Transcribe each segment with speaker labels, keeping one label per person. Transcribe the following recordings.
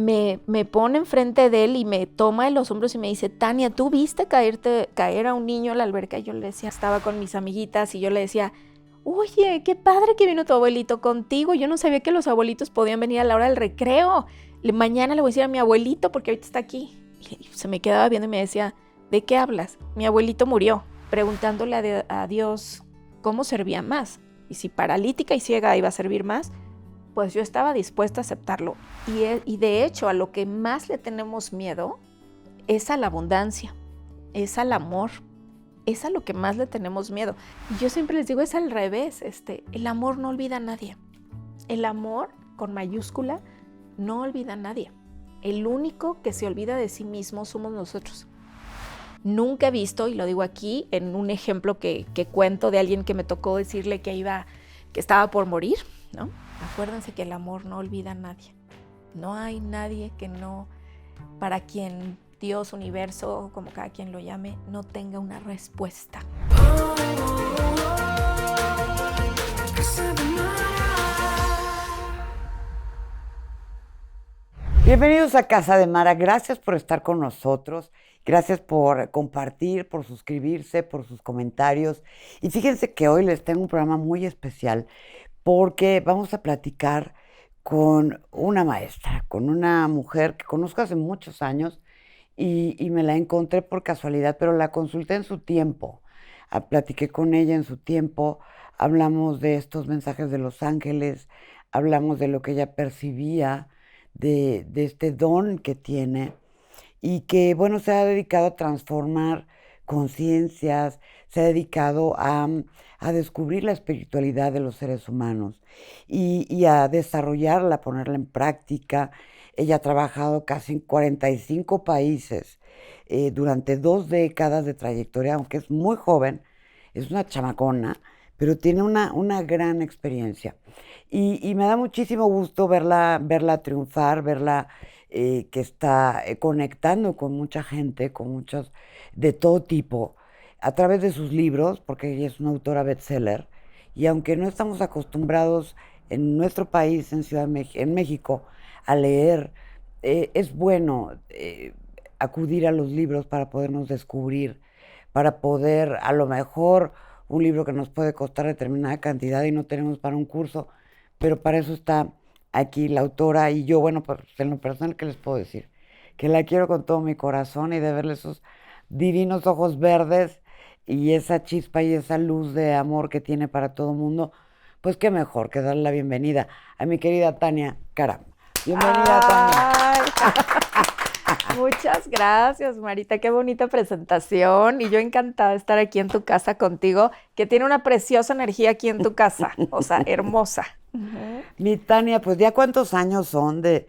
Speaker 1: me pone enfrente de él y me toma de los hombros y me dice, Tania, ¿tú viste caer a un niño a la alberca? Y yo le decía, estaba con mis amiguitas y yo le decía, oye, qué padre que vino tu abuelito contigo. Yo no sabía que los abuelitos podían venir a la hora del recreo. Mañana le voy a decir a mi abuelito porque ahorita está aquí. Y se me quedaba viendo y me decía, ¿de qué hablas? Mi abuelito murió, preguntándole a Dios cómo servía más. Y si paralítica y ciega iba a servir más, pues yo estaba dispuesta a aceptarlo. Y de hecho, a lo que más le tenemos miedo es a la abundancia, es al amor, es a lo que más le tenemos miedo. Y yo siempre les digo, es al revés, el amor no olvida a nadie. El amor, con mayúscula, no olvida a nadie. El único que se olvida de sí mismo somos nosotros. Nunca he visto, y lo digo aquí, en un ejemplo que cuento de alguien que me tocó decirle que estaba por morir, ¿no? Acuérdense que el amor no olvida a nadie. No hay nadie para quien Dios, universo, como cada quien lo llame, no tenga una respuesta.
Speaker 2: Bienvenidos a Casa de Mara. Gracias por estar con nosotros. Gracias por compartir, por suscribirse, por sus comentarios. Y fíjense que hoy les tengo un programa muy especial porque vamos a platicar con una maestra, con una mujer que conozco hace muchos años y me la encontré por casualidad, pero la consulté en su tiempo. Platiqué con ella en su tiempo, hablamos de estos mensajes de los ángeles, hablamos de lo que ella percibía, de este don que tiene y que, bueno, se ha dedicado a transformar conciencias, se ha dedicado a descubrir la espiritualidad de los seres humanos y a desarrollarla, a ponerla en práctica. Ella ha trabajado casi en 45 países durante 2 décadas de trayectoria, aunque es muy joven, es una chamacona, pero tiene una gran experiencia. Y me da muchísimo gusto verla triunfar, verla que está conectando con mucha gente, con muchos de todo tipo, a través de sus libros, porque ella es una autora bestseller, y aunque no estamos acostumbrados en nuestro país, en México, a leer, es bueno acudir a los libros para podernos descubrir, para poder, a lo mejor, un libro que nos puede costar determinada cantidad y no tenemos para un curso, pero para eso está aquí la autora y yo, bueno, pues en lo personal, ¿qué les puedo decir? Que la quiero con todo mi corazón y de verle esos divinos ojos verdes y esa chispa y esa luz de amor que tiene para todo el mundo, pues qué mejor que darle la bienvenida a mi querida Tania Karam. Bienvenida, Tania.
Speaker 1: Muchas gracias, Marita, qué bonita presentación y yo encantada de estar aquí en tu casa contigo, que tiene una preciosa energía aquí en tu casa, o sea, hermosa. Uh-huh.
Speaker 2: Mi Tania, pues ya cuántos años son de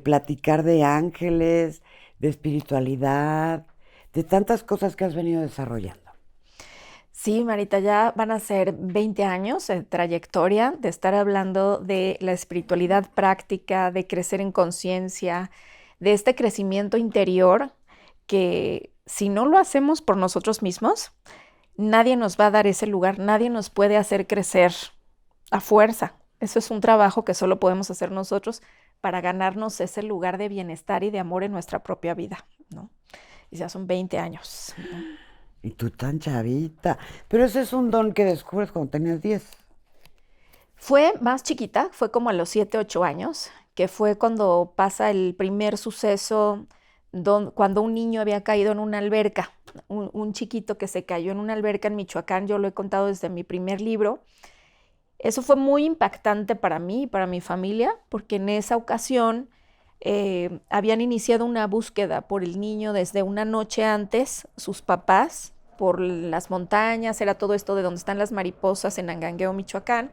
Speaker 2: platicar de ángeles, de espiritualidad, de tantas cosas que has venido desarrollando.
Speaker 1: Sí, Marita, ya van a ser 20 años de trayectoria de estar hablando de la espiritualidad práctica, de crecer en conciencia, de este crecimiento interior que si no lo hacemos por nosotros mismos, nadie nos va a dar ese lugar, nadie nos puede hacer crecer a fuerza. Eso es un trabajo que solo podemos hacer nosotros para ganarnos ese lugar de bienestar y de amor en nuestra propia vida, ¿no? Y ya son 20 años, ¿no?
Speaker 2: Y tú tan chavita. Pero ese es un don que descubres cuando tenías 10.
Speaker 1: Fue más chiquita, fue como a los 7, 8 años, que fue cuando pasa el primer suceso cuando un niño había caído en una alberca, un chiquito que se cayó en una alberca en Michoacán, yo lo he contado desde mi primer libro. Eso fue muy impactante para mí y para mi familia, porque en esa ocasión habían iniciado una búsqueda por el niño desde una noche antes, sus papás, por las montañas, era todo esto de donde están las mariposas en Angangueo, Michoacán,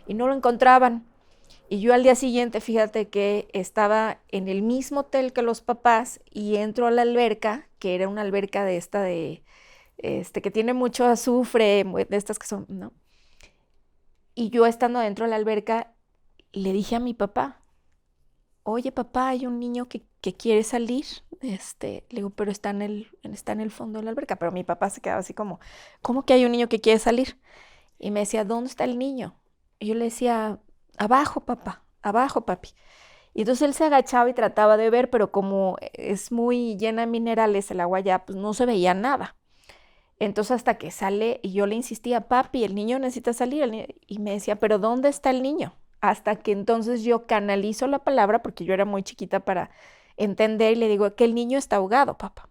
Speaker 1: y no lo encontraban. Y yo al día siguiente, fíjate que estaba en el mismo hotel que los papás y entro a la alberca, que era una alberca de esta que tiene mucho azufre, de estas que son, ¿no? Y yo estando dentro de la alberca, le dije a mi papá, oye papá, hay un niño que quiere salir. Le digo, pero está en el fondo de la alberca. Pero mi papá se quedaba así como, ¿cómo que hay un niño que quiere salir? Y me decía, ¿dónde está el niño? Y yo le decía, abajo papá, abajo papi. Y entonces él se agachaba y trataba de ver, pero como es muy llena de minerales el agua ya, pues no se veía nada. Entonces hasta que sale y yo le insistía, papi, el niño necesita salir. Y me decía, pero ¿dónde está el niño? Hasta que entonces yo canalizo la palabra, porque yo era muy chiquita para entender, y le digo que el niño está ahogado, papá.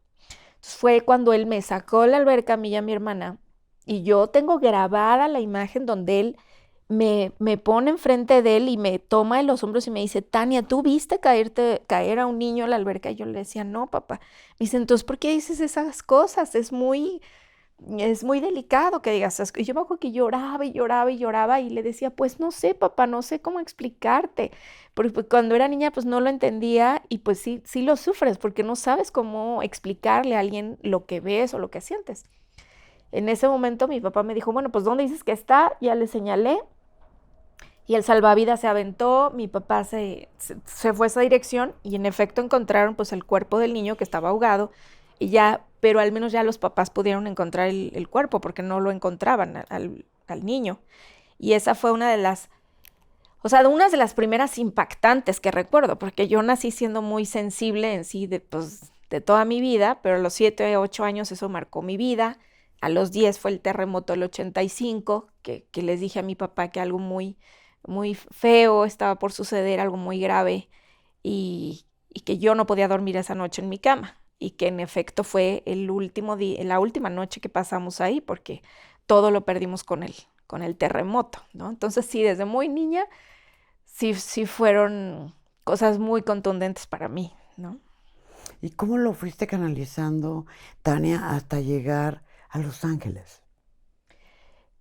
Speaker 1: Entonces fue cuando él me sacó de la alberca a mí y a mi hermana, y yo tengo grabada la imagen donde él me pone enfrente de él y me toma de los hombros y me dice, Tania, ¿tú viste caer a un niño a la alberca? Y yo le decía, no, papá. Me dice, entonces, ¿por qué dices esas cosas? Es muy delicado que digas esas cosas. Y yo me acuerdo que lloraba y lloraba y lloraba y le decía, pues no sé, papá, no sé cómo explicarte. Porque pues, cuando era niña, pues no lo entendía y pues sí, sí lo sufres porque no sabes cómo explicarle a alguien lo que ves o lo que sientes. En ese momento mi papá me dijo, bueno, pues ¿dónde dices que está? Ya le señalé y el salvavidas se aventó, mi papá se fue a esa dirección y en efecto encontraron pues el cuerpo del niño que estaba ahogado y ya, pero al menos ya los papás pudieron encontrar el cuerpo porque no lo encontraban al niño. Y esa fue una de las, o sea, una de las primeras impactantes que recuerdo, porque yo nací siendo muy sensible en sí de, pues, de toda mi vida, pero a los 7, 8 años eso marcó mi vida. A los 10 fue el terremoto del 85, que les dije a mi papá que algo muy, muy feo estaba por suceder, algo muy grave, y que yo no podía dormir esa noche en mi cama. Y que en efecto fue el último día, la última noche que pasamos ahí, porque todo lo perdimos con el terremoto, ¿no? Entonces sí, desde muy niña sí fueron cosas muy contundentes para mí, ¿no?
Speaker 2: ¿Y cómo lo fuiste canalizando, Tania, hasta llegar a Los Ángeles?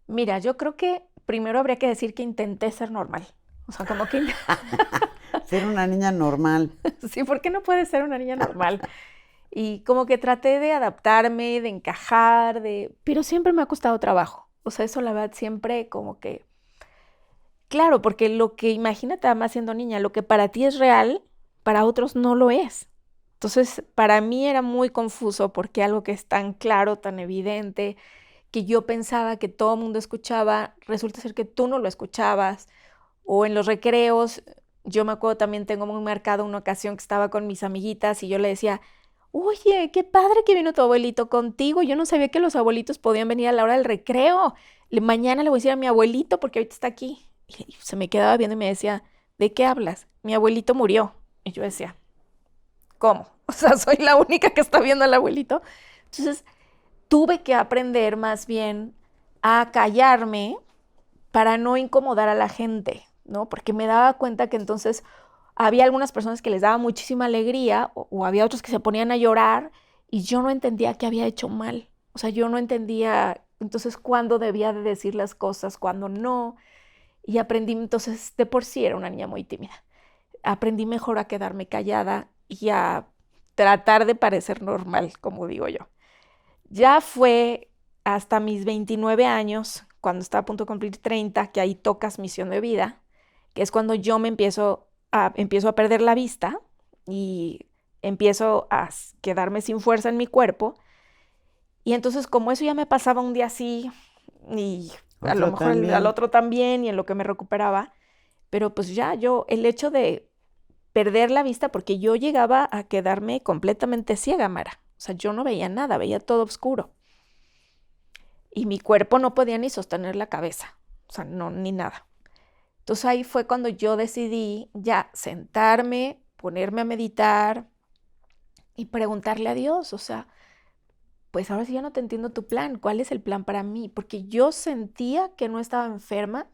Speaker 1: Mira, yo creo que primero habría que decir que intenté ser normal. O sea, como que
Speaker 2: Ser una niña normal.
Speaker 1: sí, ¿por qué no puedes ser una niña normal? Y como que traté de adaptarme, de encajar, pero siempre me ha costado trabajo. O sea, eso la verdad siempre como que, claro, porque lo que imagínate además siendo niña, lo que para ti es real, para otros no lo es. Entonces, para mí era muy confuso porque algo que es tan claro, tan evidente, que yo pensaba que todo el mundo escuchaba, resulta ser que tú no lo escuchabas. O en los recreos, yo me acuerdo también, tengo muy marcada una ocasión que estaba con mis amiguitas y yo le decía, oye, qué padre que vino tu abuelito contigo. Yo no sabía que los abuelitos podían venir a la hora del recreo. Mañana le voy a decir a mi abuelito porque ahorita está aquí. Y se me quedaba viendo y me decía, ¿de qué hablas? Mi abuelito murió. Y yo decía, ¿cómo? O sea, soy la única que está viendo al abuelito. Entonces, tuve que aprender más bien a callarme para no incomodar a la gente, ¿no? Porque me daba cuenta que entonces había algunas personas que les daba muchísima alegría o había otros que se ponían a llorar y yo no entendía qué había hecho mal. O sea, yo no entendía entonces cuándo debía de decir las cosas, cuándo no. Y aprendí entonces, de por sí era una niña muy tímida. Aprendí mejor a quedarme callada y a tratar de parecer normal, como digo yo. Ya fue hasta mis 29 años, cuando estaba a punto de cumplir 30, que ahí tocas misión de vida, que es cuando yo empiezo a perder la vista y empiezo a quedarme sin fuerza en mi cuerpo. Y entonces, como eso ya me pasaba un día así, y a lo
Speaker 2: Otro
Speaker 1: mejor al
Speaker 2: también.
Speaker 1: otro también, y en lo que me recuperaba, pero pues ya yo, el hecho de perder la vista, porque yo llegaba a quedarme completamente ciega, Mara. O sea, yo no veía nada, veía todo oscuro. Y mi cuerpo no podía ni sostener la cabeza, o sea, no, ni nada. Entonces ahí fue cuando yo decidí ya sentarme, ponerme a meditar y preguntarle a Dios, o sea, pues ahora sí ya no te entiendo tu plan, ¿cuál es el plan para mí? Porque yo sentía que no estaba enferma,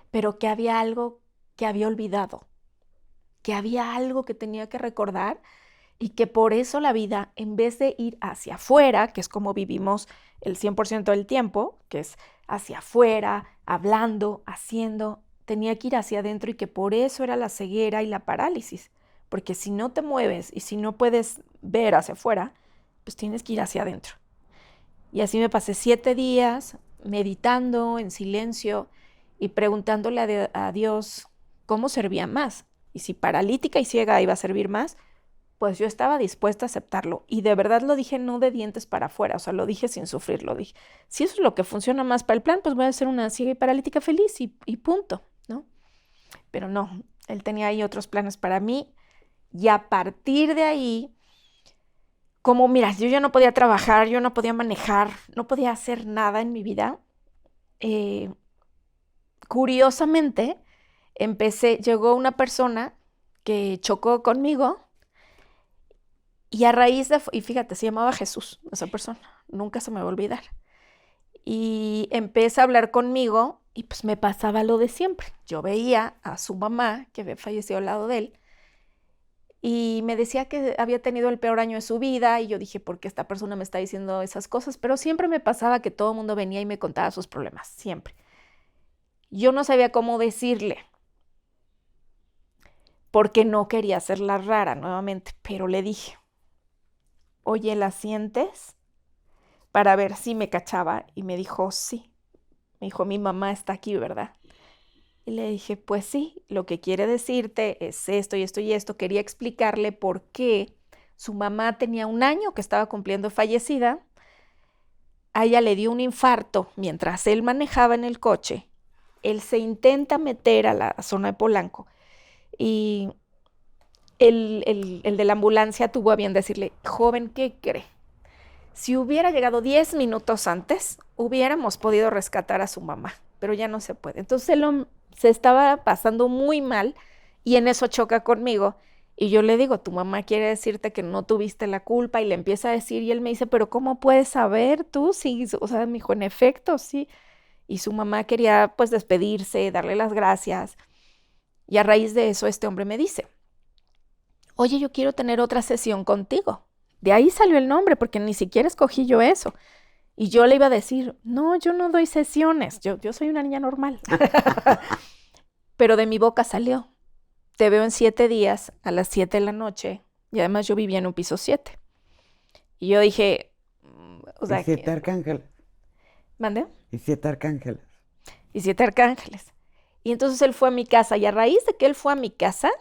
Speaker 1: pero que había algo que había olvidado, que había algo que tenía que recordar y que por eso la vida, en vez de ir hacia afuera, que es como vivimos el 100% del tiempo, que es hacia afuera, hablando, haciendo, tenía que ir hacia adentro y que por eso era la ceguera y la parálisis. Porque si no te mueves y si no puedes ver hacia afuera, pues tienes que ir hacia adentro. Y así me pasé 7 días meditando en silencio y preguntándole a Dios cómo servía más. Y si paralítica y ciega iba a servir más, pues yo estaba dispuesta a aceptarlo. Y de verdad lo dije no de dientes para afuera, o sea, lo dije sin sufrir, lo dije. Si eso es lo que funciona más para el plan, pues voy a ser una ciega y paralítica feliz y punto, ¿no? Pero no, Él tenía ahí otros planes para mí. Y a partir de ahí, como mira, yo ya no podía trabajar, yo no podía manejar, no podía hacer nada en mi vida. Curiosamente, llegó una persona que chocó conmigo y a raíz y fíjate, se llamaba Jesús, esa persona, nunca se me va a olvidar. Y empecé a hablar conmigo y pues me pasaba lo de siempre. Yo veía a su mamá, que había fallecido al lado de él, y me decía que había tenido el peor año de su vida, y yo dije, ¿por qué esta persona me está diciendo esas cosas? Pero siempre me pasaba que todo el mundo venía y me contaba sus problemas, siempre. Yo no sabía cómo decirle, porque no quería hacerla rara nuevamente, pero le dije, oye, ¿la sientes? Para ver si me cachaba, y me dijo, sí. Me dijo, mi mamá está aquí, ¿verdad? Y le dije, pues sí, lo que quiere decirte es esto y esto y esto. Quería explicarle por qué su mamá tenía 1 año que estaba cumpliendo fallecida. A ella le dio un infarto mientras él manejaba en el coche. Él se intenta meter a la zona de Polanco y el de la ambulancia tuvo a bien decirle, joven, ¿qué cree? Si hubiera llegado 10 minutos antes, hubiéramos podido rescatar a su mamá, pero ya no se puede. Entonces él se estaba pasando muy mal y en eso choca conmigo. Y yo le digo, tu mamá quiere decirte que no tuviste la culpa, y le empieza a decir, y él me dice, pero ¿cómo puedes saber tú? Sí, o sea, me dijo, en efecto, sí. Y su mamá quería pues despedirse, darle las gracias. Y a raíz de eso este hombre me dice, oye, yo quiero tener otra sesión contigo. De ahí salió el nombre, porque ni siquiera escogí yo eso. Y yo le iba a decir, no, yo no doy sesiones, yo soy una niña normal. Pero de mi boca salió, te veo en 7 días a las 7 de la noche, y además yo vivía en un piso 7. Y yo dije, o
Speaker 2: Y
Speaker 1: sea,
Speaker 2: 7 arcángeles.
Speaker 1: ¿mande?
Speaker 2: Y 7 arcángeles.
Speaker 1: Y 7 arcángeles. Y entonces él fue a mi casa, y a raíz de que él fue a mi casa,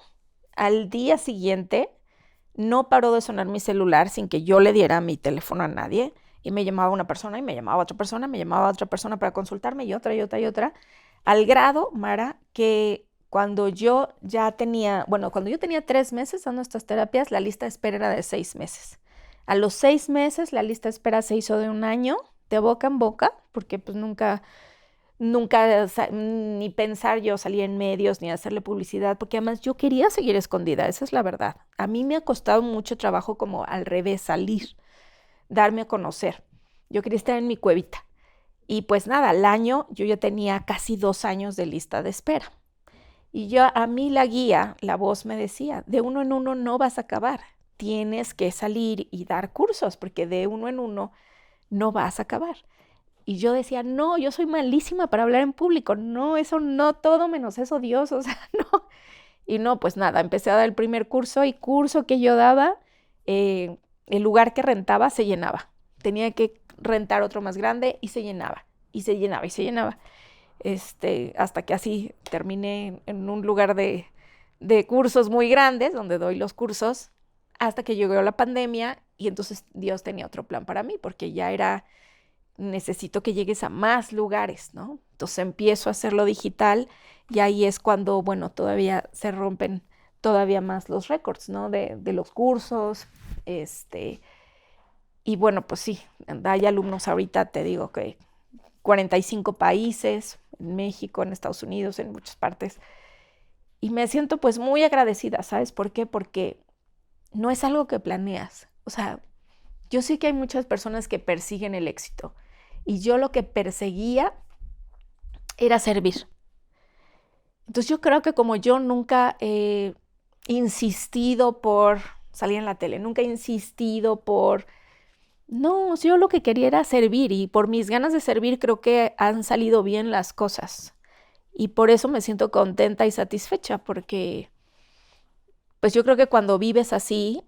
Speaker 1: al día siguiente no paró de sonar mi celular sin que yo le diera mi teléfono a nadie, y me llamaba una persona y me llamaba otra persona, me llamaba otra persona para consultarme, y otra y otra y otra, al grado, Mara, que cuando yo tenía 3 meses dando estas terapias, la lista de espera era de 6 meses. A los 6 meses la lista de espera se hizo de 1 año, de boca en boca, porque pues nunca ni pensar yo salía en medios ni hacerle publicidad, porque además yo quería seguir escondida, esa es la verdad. A mí me ha costado mucho trabajo como al revés, salir, darme a conocer. Yo quería estar en mi cuevita. Y pues nada, al año yo ya tenía casi 2 años de lista de espera. Y a mí la guía, la voz me decía, de uno en uno no vas a acabar. Tienes que salir y dar cursos, porque de uno en uno no vas a acabar. Y yo decía, no, yo soy malísima para hablar en público. No, eso no, todo menos eso, Dios, o sea, no. Y no, pues nada, empecé a dar el primer curso, y curso que yo daba, el lugar que rentaba se llenaba. Tenía que rentar otro más grande y se llenaba, y se llenaba, y se llenaba. Hasta que así terminé en un lugar de cursos muy grandes, donde doy los cursos, hasta que llegó la pandemia, y entonces Dios tenía otro plan para mí, porque ya era, necesito que llegues a más lugares, ¿no? Entonces empiezo a hacerlo digital, y ahí es cuando, bueno, todavía se rompen todavía más los récords, ¿no? De los cursos, y bueno, pues sí, hay alumnos ahorita, te digo que 45 países, en México, en Estados Unidos, en muchas partes, y me siento pues muy agradecida, ¿sabes por qué? Porque no es algo que planeas, o sea, yo sé que hay muchas personas que persiguen el éxito, y yo lo que perseguía era servir. Entonces yo creo que como yo nunca he insistido por salir en la tele, nunca he insistido por... No, yo lo que quería era servir, y por mis ganas de servir creo que han salido bien las cosas. Y por eso me siento contenta y satisfecha, porque pues yo creo que cuando vives así,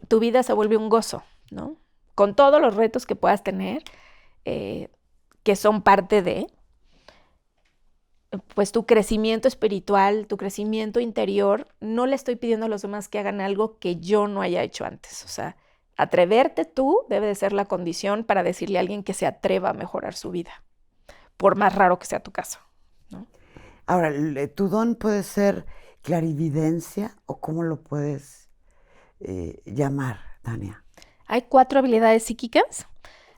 Speaker 1: tu vida se vuelve un gozo, ¿no? Con todos los retos que puedas tener, que son parte de, pues tu crecimiento espiritual, tu crecimiento interior. No le estoy pidiendo a los demás que hagan algo que yo no haya hecho antes. O sea, atreverte tú debe de ser la condición para decirle a alguien que se atreva a mejorar su vida, por más raro que sea tu caso, ¿no?
Speaker 2: Ahora, ¿tu don puede ser clarividencia o cómo lo puedes llamar, Tania?
Speaker 1: Hay 4 habilidades psíquicas.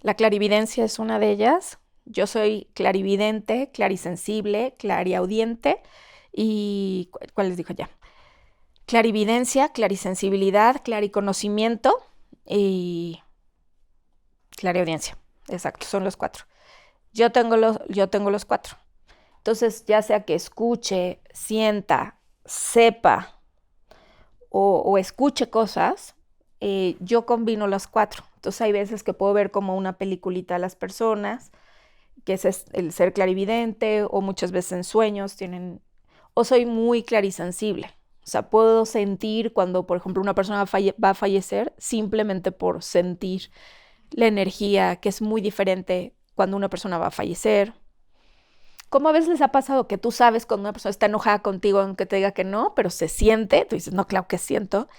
Speaker 1: La clarividencia es una de ellas. Yo soy clarividente, clarisensible, clariaudiente y ¿cuál les dijo ya? Clarividencia, clarisensibilidad, clariconocimiento y clariaudiencia. Exacto, son los 4. Yo tengo los 4. Entonces, ya sea que escuche, sienta, sepa o escuche cosas, yo combino las 4. Entonces, hay veces que puedo ver como una peliculita a las personas, que es el ser clarividente, o muchas veces en sueños o soy muy clarisensible. O sea, puedo sentir cuando, por ejemplo, una persona va a fallecer simplemente por sentir la energía, que es muy diferente cuando una persona va a fallecer. Como a veces les ha pasado que tú sabes cuando una persona está enojada contigo, aunque te diga que no, pero se siente, tú dices, no, claro que siento,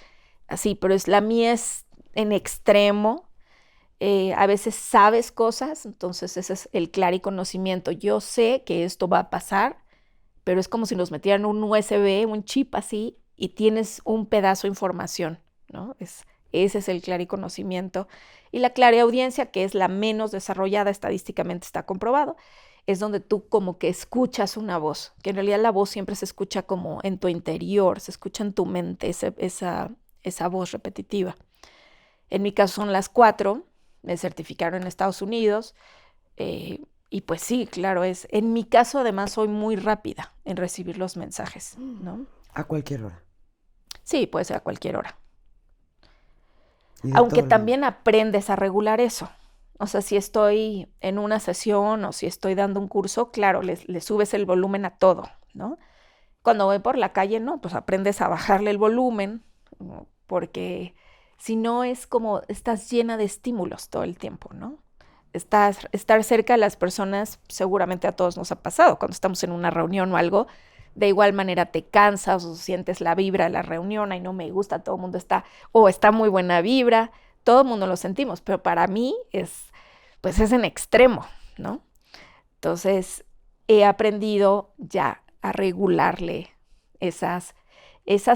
Speaker 1: así, pero la mía es en extremo. A veces sabes cosas, entonces ese es el clariconocimiento. Yo sé que esto va a pasar, pero es como si nos metieran un USB, un chip así, y tienes un pedazo de información, ¿no? Ese es el clariconocimiento. Y la clariaudiencia, que es la menos desarrollada, estadísticamente está comprobado, es donde tú como que escuchas una voz, que en realidad la voz siempre se escucha como en tu interior, se escucha en tu mente, esa voz repetitiva. En mi caso son las 4, me certificaron en Estados Unidos, y pues sí, claro, en mi caso además soy muy rápida en recibir los mensajes, ¿no?
Speaker 2: A cualquier hora.
Speaker 1: Sí, puede ser a cualquier hora.
Speaker 2: Y de
Speaker 1: Aunque
Speaker 2: todo el mundo.
Speaker 1: también aprendes a regular eso. O sea, si estoy en una sesión o si estoy dando un curso, claro, le subes el volumen a todo, ¿no? Cuando voy por la calle, no, pues aprendes a bajarle el volumen, porque si no es como estás llena de estímulos todo el tiempo, ¿no? Estar cerca de las personas, seguramente a todos nos ha pasado, cuando estamos en una reunión o algo, de igual manera te cansas o sientes la vibra de la reunión, ay, no me gusta, todo el mundo está muy buena vibra, todo el mundo lo sentimos, pero para mí pues es en extremo, ¿no? Entonces, he aprendido ya a regularle esa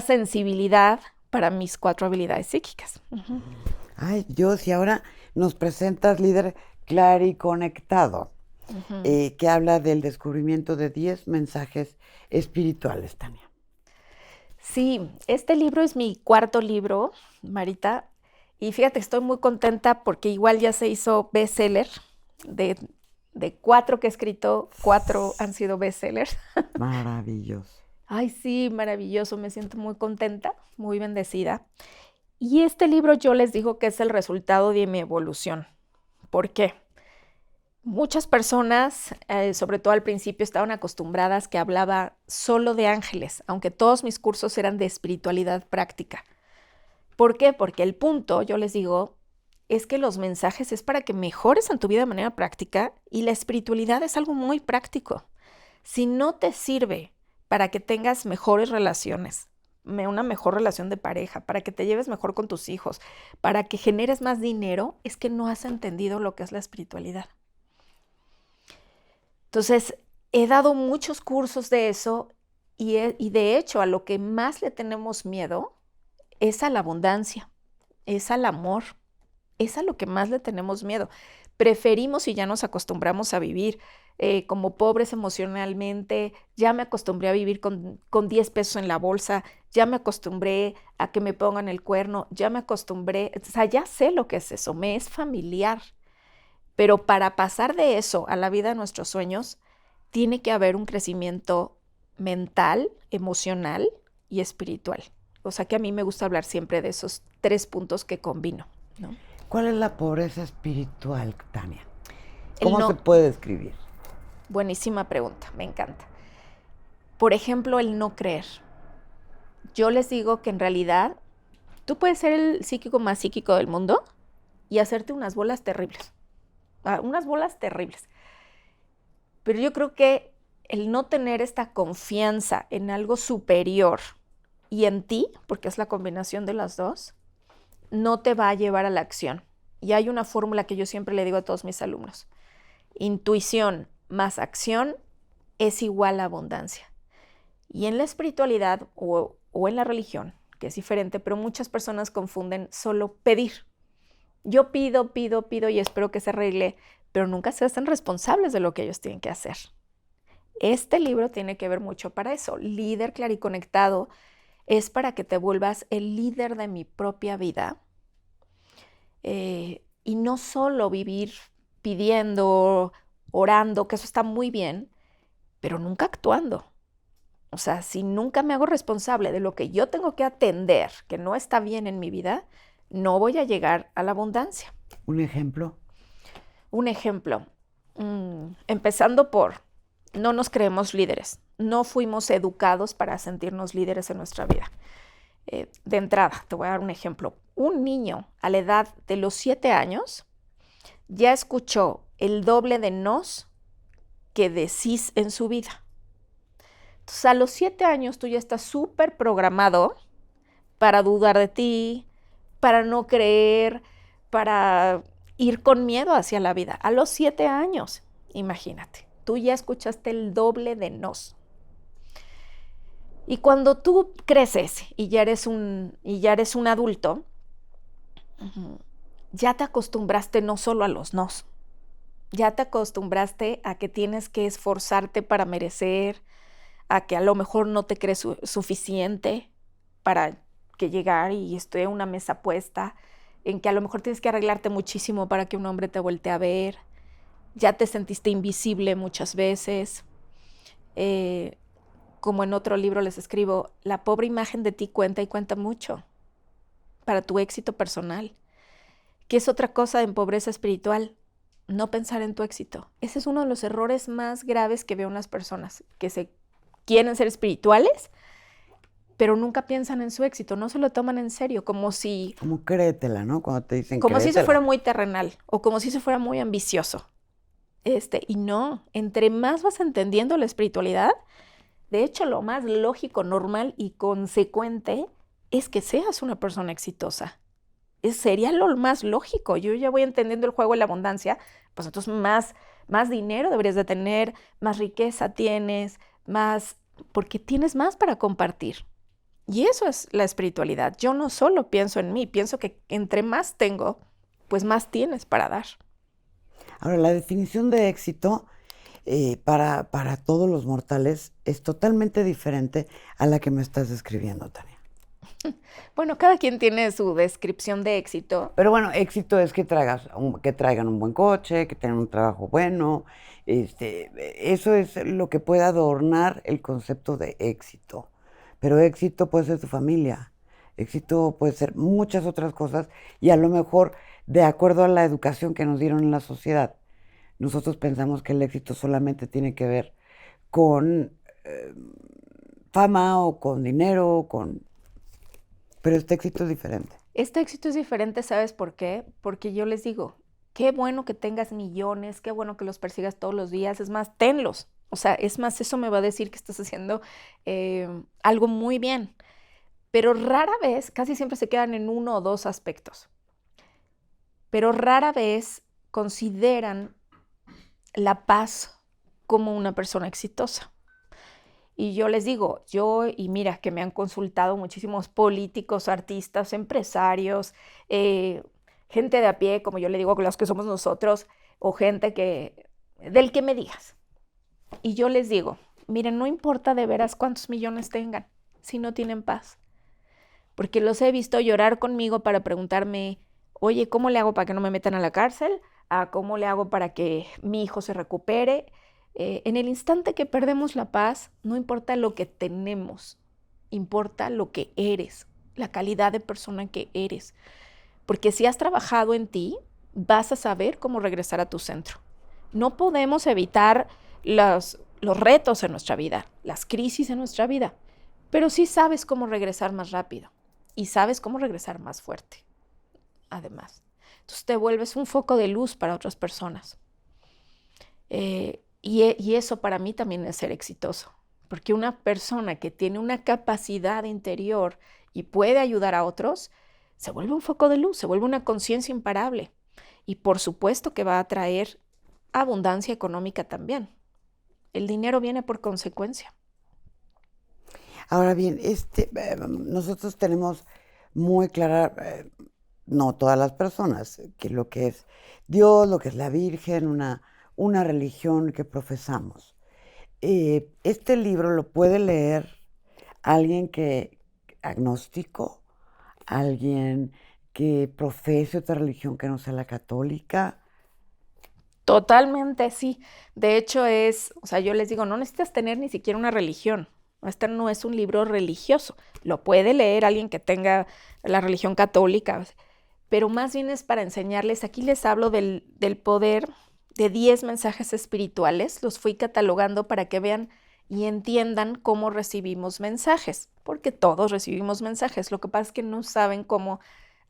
Speaker 1: sensibilidad para mis 4 habilidades psíquicas. Uh-huh.
Speaker 2: Ay, Dios, y ahora nos presentas líder clariconectado,
Speaker 1: Uh-huh.
Speaker 2: que habla del descubrimiento de 10 mensajes espirituales, Tania.
Speaker 1: Sí, este libro es mi 4º libro, Marita, y fíjate, estoy muy contenta porque igual ya se hizo bestseller. De 4 que he escrito, 4 han sido bestsellers.
Speaker 2: Maravilloso.
Speaker 1: Ay, sí, maravilloso, me siento muy contenta, muy bendecida. Y este libro yo les digo que es el resultado de mi evolución. ¿Por qué? Muchas personas, sobre todo al principio, estaban acostumbradas que hablaba solo de ángeles, aunque todos mis cursos eran de espiritualidad práctica. ¿Por qué? Porque el punto, yo les digo, es que los mensajes es para que mejores en tu vida de manera práctica y la espiritualidad es algo muy práctico. Si no te sirve para que tengas mejores relaciones, una mejor relación de pareja, para que te lleves mejor con tus hijos, para que generes más dinero, es que no has entendido lo que es la espiritualidad. Entonces, he dado muchos cursos de eso y de hecho a lo que más le tenemos miedo es a la abundancia, es al amor, es a lo que más le tenemos miedo. Preferimos y ya nos acostumbramos a vivir como pobres emocionalmente, ya me acostumbré a vivir con 10 pesos en la bolsa, ya me acostumbré a que me pongan el cuerno, ya me acostumbré, o sea, ya sé lo que es eso, me es familiar. Pero para pasar de eso a la vida de nuestros sueños, tiene que haber un crecimiento mental, emocional y espiritual. O sea que a mí me gusta hablar siempre de esos 3 puntos que combino, ¿no?
Speaker 2: ¿Cuál es la pobreza espiritual, Tania?
Speaker 1: El
Speaker 2: ¿Cómo se
Speaker 1: no.
Speaker 2: puede describir?
Speaker 1: Buenísima pregunta, me encanta. Por ejemplo, el no creer. Yo les digo que en realidad tú puedes ser el psíquico más psíquico del mundo y hacerte unas bolas terribles. Unas bolas terribles. Pero yo creo que el no tener esta confianza en algo superior y en ti, porque es la combinación de las dos, no te va a llevar a la acción. Y hay una fórmula que yo siempre le digo a todos mis alumnos. Intuición más acción es igual a abundancia. Y en la espiritualidad o en la religión, que es diferente, pero muchas personas confunden solo pedir. Yo pido, pido, pido y espero que se arregle, pero nunca se hacen responsables de lo que ellos tienen que hacer. Este libro tiene que ver mucho para eso. Líder Clariconectado es para que te vuelvas el líder de mi propia vida. Y no solo vivir pidiendo, orando, que eso está muy bien, pero nunca actuando. O sea, si nunca me hago responsable de lo que yo tengo que atender, que no está bien en mi vida, no voy a llegar a la abundancia.
Speaker 2: ¿Un ejemplo?
Speaker 1: Un ejemplo, empezando por, no nos creemos líderes, no fuimos educados para sentirnos líderes en nuestra vida. De entrada, te voy a dar un ejemplo. Un niño a la edad de los 7 años ya escuchó el doble de nos que de sís en su vida. Entonces, a los 7 años tú ya estás súper programado para dudar de ti, para no creer, para ir con miedo hacia la vida. A los 7 años, imagínate, tú ya escuchaste el doble de nos. Y cuando tú creces y ya eres un adulto, ya te acostumbraste no solo a los nos, ya te acostumbraste a que tienes que esforzarte para merecer, a que a lo mejor no te crees suficiente para que llegar y esté una mesa puesta, en que a lo mejor tienes que arreglarte muchísimo para que un hombre te voltee a ver, ya te sentiste invisible muchas veces. Como en otro libro les escribo, la pobre imagen de ti cuenta y cuenta mucho para tu éxito personal. ¿Qué es otra cosa en pobreza espiritual? No pensar en tu éxito. Ese es uno de los errores más graves que veo en las personas, que se quieren ser espirituales, pero nunca piensan en su éxito, no se lo toman en serio, como si...
Speaker 2: Como créetela, ¿no? Cuando te dicen
Speaker 1: como
Speaker 2: créetela.
Speaker 1: si se fuera muy terrenal o como si se fuera muy ambicioso. Y no, entre más vas entendiendo la espiritualidad, de hecho, lo más lógico, normal y consecuente es que seas una persona exitosa. Sería lo más lógico. Yo ya voy entendiendo el juego de la abundancia, pues entonces más dinero deberías de tener, más riqueza tienes, porque tienes más para compartir. Y eso es la espiritualidad. Yo no solo pienso en mí, pienso que entre más tengo, pues más tienes para dar.
Speaker 2: Ahora, la definición de éxito para todos los mortales es totalmente diferente a la que me estás describiendo, Tania.
Speaker 1: Bueno, cada quien tiene su descripción de éxito.
Speaker 2: Pero bueno, éxito es que traigan un buen coche, que tengan un trabajo bueno. Eso es lo que puede adornar el concepto de éxito. Pero éxito puede ser tu familia, éxito puede ser muchas otras cosas y a lo mejor de acuerdo a la educación que nos dieron en la sociedad. Nosotros pensamos que el éxito solamente tiene que ver con fama o con dinero, pero este éxito es diferente.
Speaker 1: Este éxito es diferente, ¿sabes por qué? Porque yo les digo, qué bueno que tengas millones, qué bueno que los persigas todos los días, es más, tenlos. O sea, es más, eso me va a decir que estás haciendo algo muy bien. Pero rara vez, casi siempre se quedan en uno o dos aspectos. Pero rara vez consideran la paz como una persona exitosa. Y yo les digo, y mira que me han consultado muchísimos políticos, artistas, empresarios, gente de a pie, como yo le digo, los que somos nosotros, o gente del que me digas. Y yo les digo, miren, no importa de veras cuántos millones tengan, si no tienen paz. Porque los he visto llorar conmigo para preguntarme, oye, ¿cómo le hago para que no me metan a la cárcel? ¿Cómo le hago para que mi hijo se recupere? En el instante que perdemos la paz, no importa lo que tenemos, importa lo que eres, la calidad de persona que eres. Porque si has trabajado en ti, vas a saber cómo regresar a tu centro. No podemos evitar los retos en nuestra vida, las crisis en nuestra vida, pero sí sabes cómo regresar más rápido y sabes cómo regresar más fuerte, además. Entonces te vuelves un foco de luz para otras personas. Y eso para mí también es ser exitoso, porque una persona que tiene una capacidad interior y puede ayudar a otros, se vuelve un foco de luz, se vuelve una conciencia imparable. Y por supuesto que va a traer abundancia económica también. El dinero viene por consecuencia.
Speaker 2: Ahora bien, nosotros tenemos muy clara, no todas las personas, que lo que es Dios, lo que es la Virgen, una religión que profesamos. Este libro lo puede leer alguien que agnóstico, alguien que profese otra religión que no sea la católica.
Speaker 1: Totalmente, sí. De hecho o sea, yo les digo, no necesitas tener ni siquiera una religión. Este no es un libro religioso. Lo puede leer alguien que tenga la religión católica, pero más bien es para enseñarles. Aquí les hablo del poder de 10 mensajes espirituales. Los fui catalogando para que vean y entiendan cómo recibimos mensajes, porque todos recibimos mensajes. Lo que pasa es que no saben cómo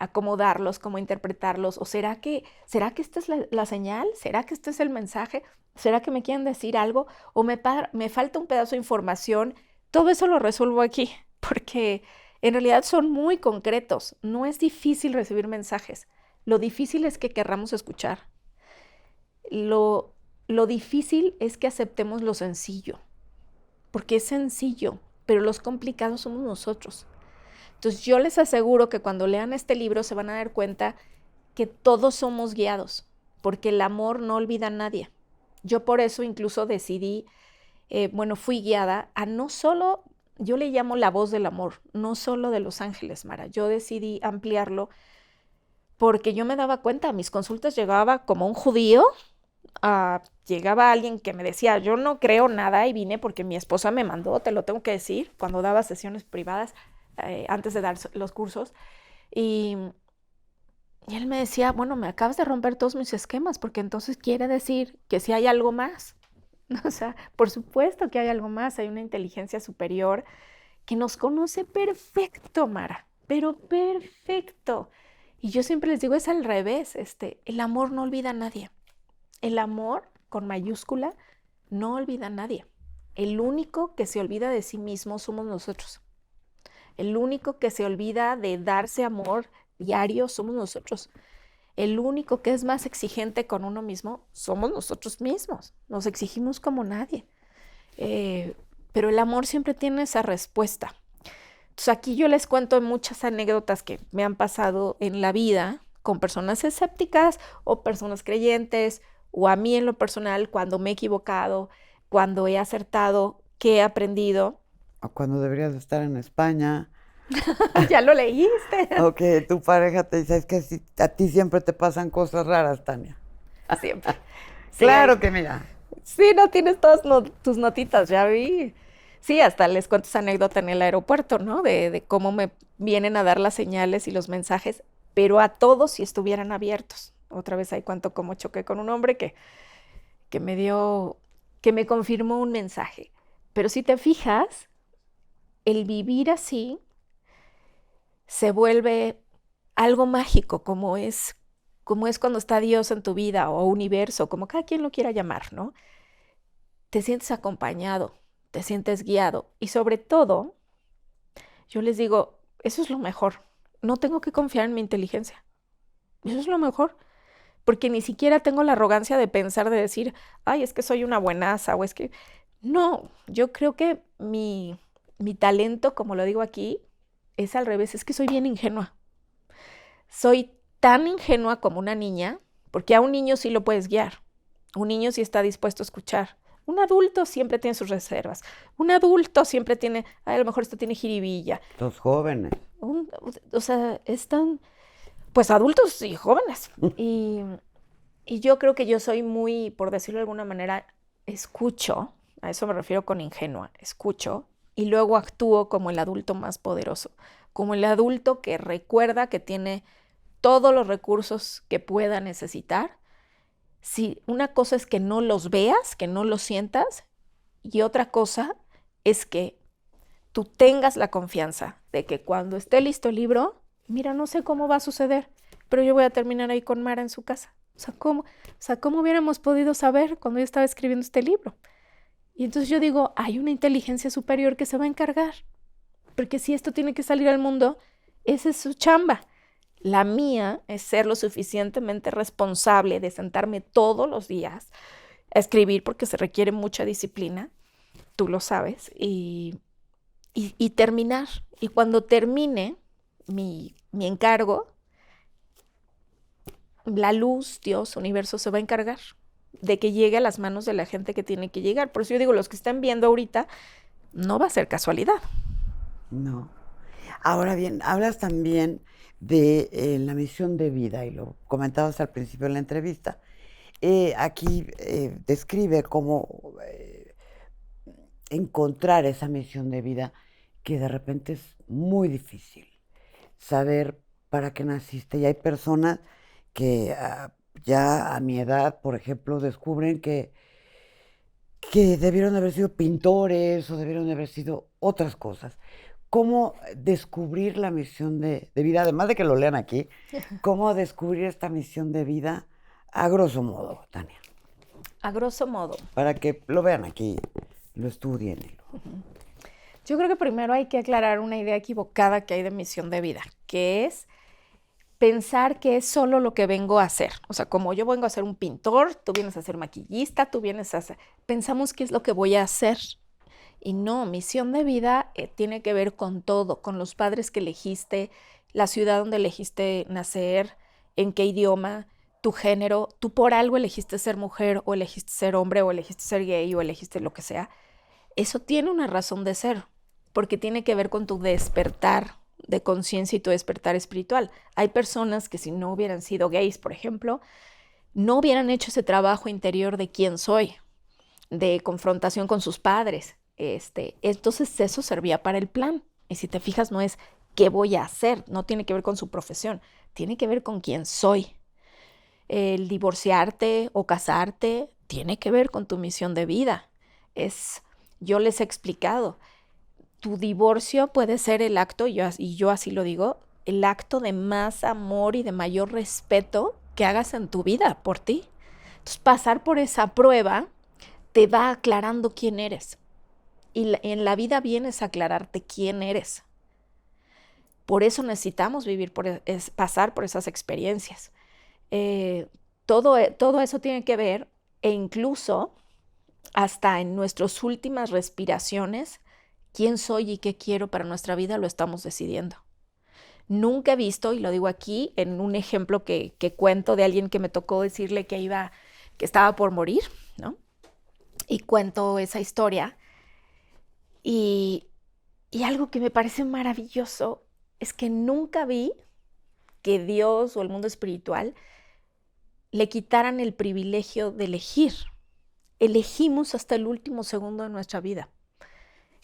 Speaker 1: acomodarlos, cómo interpretarlos, o ¿será que esta es la señal? ¿Será que este es el mensaje? ¿Será que me quieren decir algo? ¿O me falta un pedazo de información? Todo eso lo resuelvo aquí, porque en realidad son muy concretos. No es difícil recibir mensajes. Lo difícil es que querramos escuchar. Lo difícil es que aceptemos lo sencillo, porque es sencillo, pero los complicados somos nosotros. Entonces yo les aseguro que cuando lean este libro se van a dar cuenta que todos somos guiados, porque el amor no olvida a nadie. Yo por eso incluso decidí, fui guiada a no solo, yo le llamo la voz del amor, no solo de los ángeles, Mara. Yo decidí ampliarlo porque yo me daba cuenta, a mis consultas llegaba como un judío, llegaba alguien que me decía, yo no creo nada y vine porque mi esposa me mandó, te lo tengo que decir, cuando daba sesiones privadas, antes de dar los cursos, y él me decía, bueno, me acabas de romper todos mis esquemas, porque entonces quiere decir que sí hay algo más. O sea, por supuesto que hay algo más, hay una inteligencia superior que nos conoce perfecto, Mara, pero perfecto. Y yo siempre les digo, es al revés, el amor no olvida a nadie. El amor, con mayúscula, no olvida a nadie. El único que se olvida de sí mismo somos nosotros. El único que se olvida de darse amor diario somos nosotros. El único que es más exigente con uno mismo somos nosotros mismos. Nos exigimos como nadie. Pero el amor siempre tiene esa respuesta. Entonces aquí yo les cuento muchas anécdotas que me han pasado en la vida con personas escépticas o personas creyentes, o a mí en lo personal cuando me he equivocado, cuando he acertado, qué he aprendido.
Speaker 2: O cuando deberías de estar en España.
Speaker 1: ¿Ya lo leíste?
Speaker 2: O que tu pareja te dice, es que a ti siempre te pasan cosas raras, Tania.
Speaker 1: Siempre. Sí,
Speaker 2: Claro que mira.
Speaker 1: Sí, no tienes todas tus notitas, ya vi. Sí, hasta les cuento esa anécdota en el aeropuerto, ¿no? De cómo me vienen a dar las señales y los mensajes, pero a todos si estuvieran abiertos. Otra vez ahí cuento cómo choqué con un hombre que me confirmó un mensaje. Pero si te fijas, el vivir así se vuelve algo mágico, como es cuando está Dios en tu vida o universo, como cada quien lo quiera llamar, ¿no? Te sientes acompañado, te sientes guiado y sobre todo, yo les digo, eso es lo mejor. No tengo que confiar en mi inteligencia. Eso es lo mejor, porque ni siquiera tengo la arrogancia de pensar, de decir, ay, es que soy una buenaza o es que... No, yo creo que mi talento, como lo digo aquí, es al revés, es que soy bien ingenua. Soy tan ingenua como una niña, porque a un niño sí lo puedes guiar. Un niño sí está dispuesto a escuchar. Un adulto siempre tiene sus reservas. Un adulto siempre tiene, a lo mejor esto tiene jiribilla.
Speaker 2: Los jóvenes.
Speaker 1: O sea, están, pues adultos y jóvenes. Y yo creo que yo soy muy, por decirlo de alguna manera, escucho, a eso me refiero con ingenua, escucho, y luego actúo como el adulto más poderoso, como el adulto que recuerda que tiene todos los recursos que pueda necesitar. Si una cosa es que no los veas, que no los sientas, y otra cosa es que tú tengas la confianza de que cuando esté listo el libro, mira, no sé cómo va a suceder, pero yo voy a terminar ahí con Mara en su casa. O sea, ¿cómo hubiéramos podido saber cuando yo estaba escribiendo este libro? Y entonces yo digo, hay una inteligencia superior que se va a encargar, porque si esto tiene que salir al mundo, esa es su chamba. La mía es ser lo suficientemente responsable de sentarme todos los días a escribir, porque se requiere mucha disciplina, tú lo sabes, y y terminar. Y cuando termine mi encargo, la luz, Dios, universo, se va a encargar de que llegue a las manos de la gente que tiene que llegar. Por eso yo digo, los que están viendo ahorita, no va a ser casualidad.
Speaker 2: No. Ahora bien, hablas también de la misión de vida, y lo comentabas al principio de la entrevista. Aquí describe cómo encontrar esa misión de vida, que de repente es muy difícil saber para qué naciste. Y hay personas que ya a mi edad, por ejemplo, descubren que debieron haber sido pintores o debieron haber sido otras cosas. ¿Cómo descubrir la misión de vida? Además de que lo lean aquí, ¿cómo descubrir esta misión de vida a grosso modo, Tania?
Speaker 1: A grosso modo.
Speaker 2: Para que lo vean aquí, lo estudien.
Speaker 1: Yo creo que primero hay que aclarar una idea equivocada que hay de misión de vida, que es pensar que es solo lo que vengo a hacer. O sea, como yo vengo a ser un pintor, tú vienes a ser maquillista, tú vienes a hacer... Pensamos que es lo que voy a hacer. Y no, misión de vida tiene que ver con todo, con los padres que elegiste, la ciudad donde elegiste nacer, en qué idioma, tu género. Tú por algo elegiste ser mujer, o elegiste ser hombre, o elegiste ser gay, o elegiste lo que sea. Eso tiene una razón de ser, porque tiene que ver con tu despertar de conciencia y tu despertar espiritual. Hay personas que si no hubieran sido gays, por ejemplo, no hubieran hecho ese trabajo interior de quién soy, de confrontación con sus padres. Entonces eso servía para el plan. Y si te fijas, no es qué voy a hacer, no tiene que ver con su profesión, tiene que ver con quién soy. El divorciarte o casarte tiene que ver con tu misión de vida. Yo les he explicado, tu divorcio puede ser el acto, y yo así lo digo, el acto de más amor y de mayor respeto que hagas en tu vida por ti. Entonces, pasar por esa prueba te va aclarando quién eres. Y en la vida vienes a aclararte quién eres. Por eso necesitamos pasar por esas experiencias. Todo eso tiene que ver, e incluso hasta en nuestras últimas respiraciones, quién soy y qué quiero para nuestra vida lo estamos decidiendo. Nunca he visto, y lo digo aquí en un ejemplo que cuento de alguien que me tocó decirle que estaba por morir, ¿no? Y cuento esa historia. Y algo que me parece maravilloso es que nunca vi que Dios o el mundo espiritual le quitaran el privilegio de elegir. Elegimos hasta el último segundo de nuestra vida.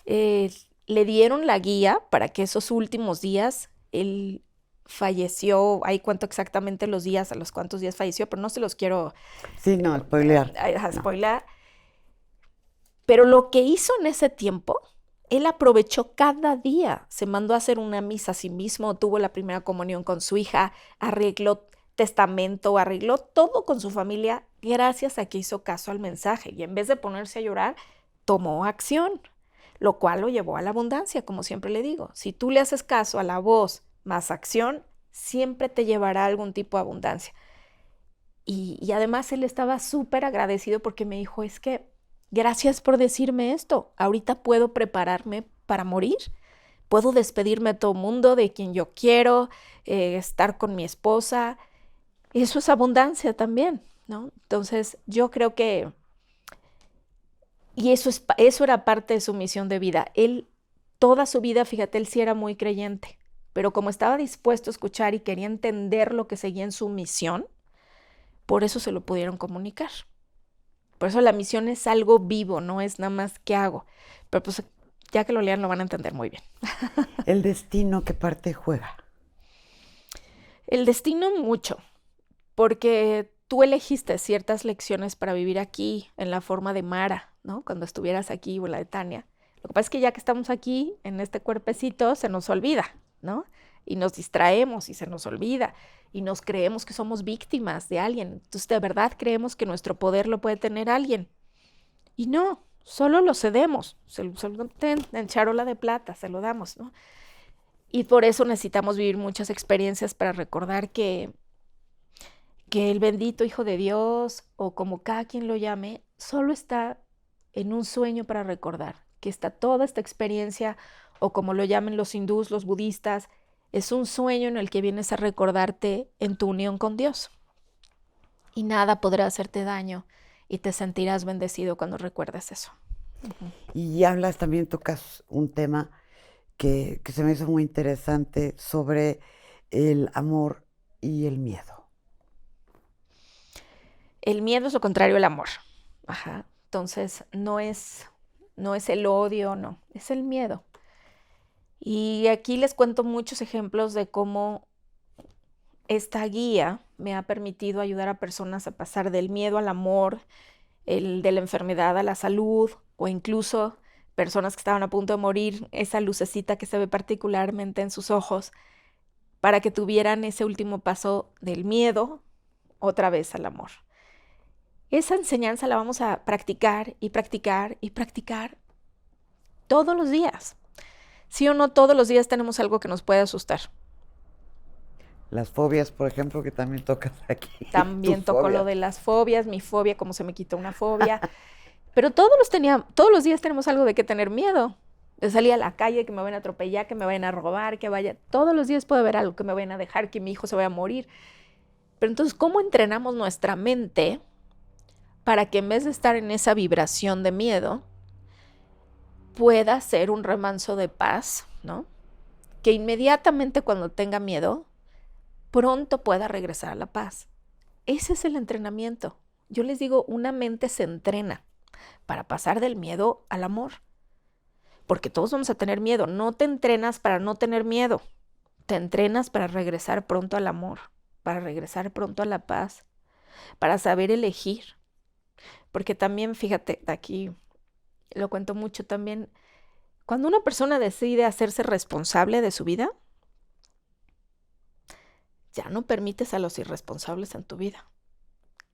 Speaker 1: Le dieron la guía para que esos últimos días, él falleció, ahí cuento exactamente los días, a los cuántos días falleció, pero no se los quiero...
Speaker 2: Sí, no, spoilear.
Speaker 1: Spoiler. No. Pero lo que hizo en ese tiempo, él aprovechó cada día, se mandó a hacer una misa a sí mismo, tuvo la primera comunión con su hija, arregló testamento, arregló todo con su familia gracias a que hizo caso al mensaje y en vez de ponerse a llorar, tomó acción, lo cual lo llevó a la abundancia, como siempre le digo. Si tú le haces caso a la voz más acción, siempre te llevará a algún tipo de abundancia. Y además él estaba súper agradecido porque me dijo, es que gracias por decirme esto. Ahorita puedo prepararme para morir. Puedo despedirme de todo el mundo, de quien yo quiero, estar con mi esposa. Eso es abundancia también, ¿no? Entonces, yo creo que... Y eso era parte de su misión de vida. Él, toda su vida, fíjate, él sí era muy creyente. Pero como estaba dispuesto a escuchar y quería entender lo que seguía en su misión, por eso se lo pudieron comunicar. Por eso la misión es algo vivo, no es nada más qué hago. Pero pues ya que lo lean lo van a entender muy bien.
Speaker 2: ¿El destino qué parte juega?
Speaker 1: El destino mucho, porque tú elegiste ciertas lecciones para vivir aquí en la forma de Mara, ¿no? Cuando estuvieras aquí o en la de Tania. Lo que pasa es que ya que estamos aquí en este cuerpecito se nos olvida, ¿no? Y nos distraemos y se nos olvida y nos creemos que somos víctimas de alguien. Entonces, de verdad creemos que nuestro poder lo puede tener alguien. Y no, solo lo cedemos. En charola de plata se lo damos, ¿no? Y por eso necesitamos vivir muchas experiencias para recordar que el bendito Hijo de Dios, o como cada quien lo llame, solo está en un sueño para recordar que está toda esta experiencia o como lo llaman los hindús, los budistas, es un sueño en el que vienes a recordarte en tu unión con Dios. Y nada podrá hacerte daño y te sentirás bendecido cuando recuerdes eso.
Speaker 2: Y hablas también, tocas un tema que se me hizo muy interesante sobre el amor y el miedo.
Speaker 1: El miedo es lo contrario al amor. Ajá. Entonces, no es el odio, no, es el miedo. Y aquí les cuento muchos ejemplos de cómo esta guía me ha permitido ayudar a personas a pasar del miedo al amor, de la enfermedad a la salud, o incluso personas que estaban a punto de morir, esa lucecita que se ve particularmente en sus ojos, para que tuvieran ese último paso del miedo otra vez al amor. Esa enseñanza la vamos a practicar y practicar y practicar todos los días. Sí o no, todos los días tenemos algo que nos puede asustar.
Speaker 2: Las fobias, por ejemplo, que también tocas aquí.
Speaker 1: También toco lo de las fobias, mi fobia, cómo se me quitó una fobia. Pero todos los días tenemos algo de qué tener miedo. De salir a la calle, que me vayan a atropellar, que me vayan a robar, todos los días puede haber algo, que me vayan a dejar, que mi hijo se vaya a morir. Pero entonces, ¿cómo entrenamos nuestra mente para que en vez de estar en esa vibración de miedo, pueda ser un remanso de paz, ¿no? Que inmediatamente cuando tenga miedo, pronto pueda regresar a la paz. Ese es el entrenamiento. Yo les digo, una mente se entrena para pasar del miedo al amor. Porque todos vamos a tener miedo. No te entrenas para no tener miedo. Te entrenas para regresar pronto al amor, para regresar pronto a la paz, para saber elegir. Porque también, fíjate, aquí lo cuento mucho también, cuando una persona decide hacerse responsable de su vida, ya no permites a los irresponsables en tu vida.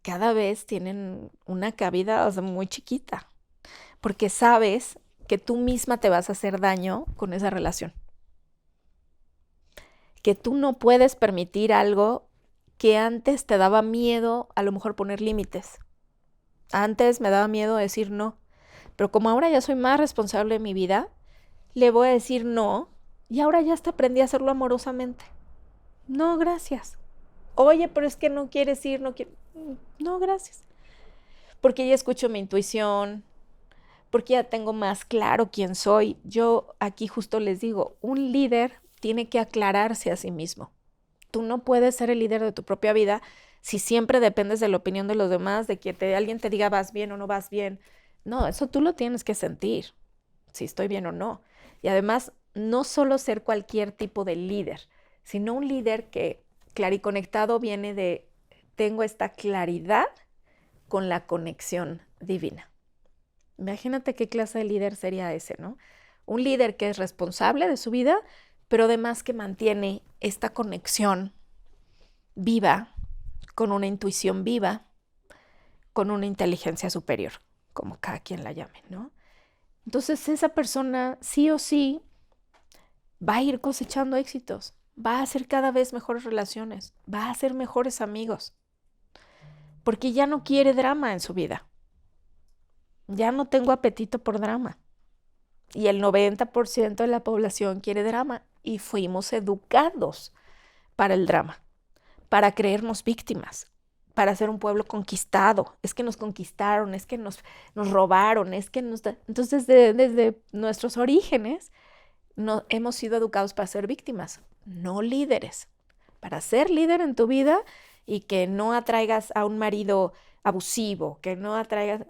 Speaker 1: Cada vez tienen una cabida muy chiquita, porque sabes que tú misma te vas a hacer daño con esa relación. Que tú no puedes permitir algo que antes te daba miedo, a lo mejor poner límites. Antes me daba miedo decir no, pero como ahora ya soy más responsable de mi vida, le voy a decir no, y ahora ya hasta aprendí a hacerlo amorosamente. No, gracias. Oye, pero es que no quieres ir, no quiero. No, gracias. Porque ya escucho mi intuición, porque ya tengo más claro quién soy. Yo aquí justo les digo, un líder tiene que aclararse a sí mismo. Tú no puedes ser el líder de tu propia vida si siempre dependes de la opinión de los demás, de que alguien te diga vas bien o no vas bien. No, eso tú lo tienes que sentir, si estoy bien o no. Y además, no solo ser cualquier tipo de líder, sino un líder que clariconectado viene de tengo esta claridad con la conexión divina. Imagínate qué clase de líder sería ese, ¿no? Un líder que es responsable de su vida, pero además que mantiene esta conexión viva, con una intuición viva, con una inteligencia superior, como cada quien la llame, ¿no? Entonces esa persona sí o sí va a ir cosechando éxitos, va a hacer cada vez mejores relaciones, va a hacer mejores amigos, porque ya no quiere drama en su vida. Ya no tengo apetito por drama. Y el 90% de la población quiere drama y fuimos educados para el drama, para creernos víctimas, para ser un pueblo conquistado. Es que nos conquistaron, es que nos robaron, es que nos... Entonces, desde nuestros orígenes, hemos sido educados para ser víctimas, no líderes. Para ser líder en tu vida y que no atraigas a un marido abusivo, que no atraigas...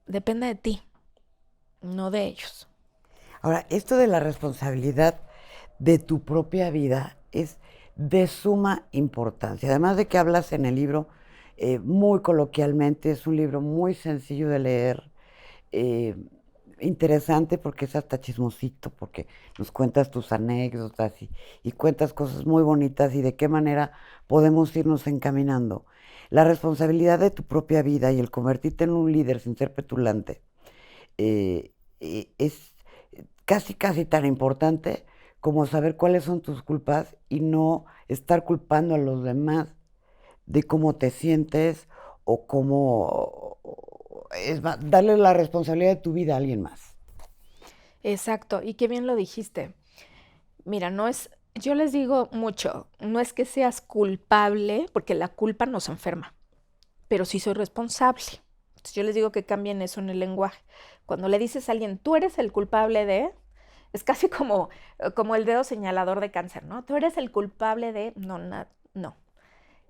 Speaker 1: Depende de ti, no de ellos.
Speaker 2: Ahora, esto de la responsabilidad de tu propia vida es de suma importancia. Además de que hablas en el libro muy coloquialmente, es un libro muy sencillo de leer, interesante porque es hasta chismosito, porque nos cuentas tus anécdotas y cuentas cosas muy bonitas y de qué manera podemos irnos encaminando. La responsabilidad de tu propia vida y el convertirte en un líder sin ser petulante es casi tan importante como saber cuáles son tus culpas y no estar culpando a los demás de cómo te sientes o cómo darle la responsabilidad de tu vida a alguien más.
Speaker 1: Exacto, y qué bien lo dijiste. Mira, yo les digo mucho, no es que seas culpable, porque la culpa nos enferma, pero sí soy responsable. Entonces yo les digo que cambien eso en el lenguaje. Cuando le dices a alguien, tú eres el culpable de, es casi como el dedo señalador de cáncer, ¿no? Tú eres el culpable de, no, no.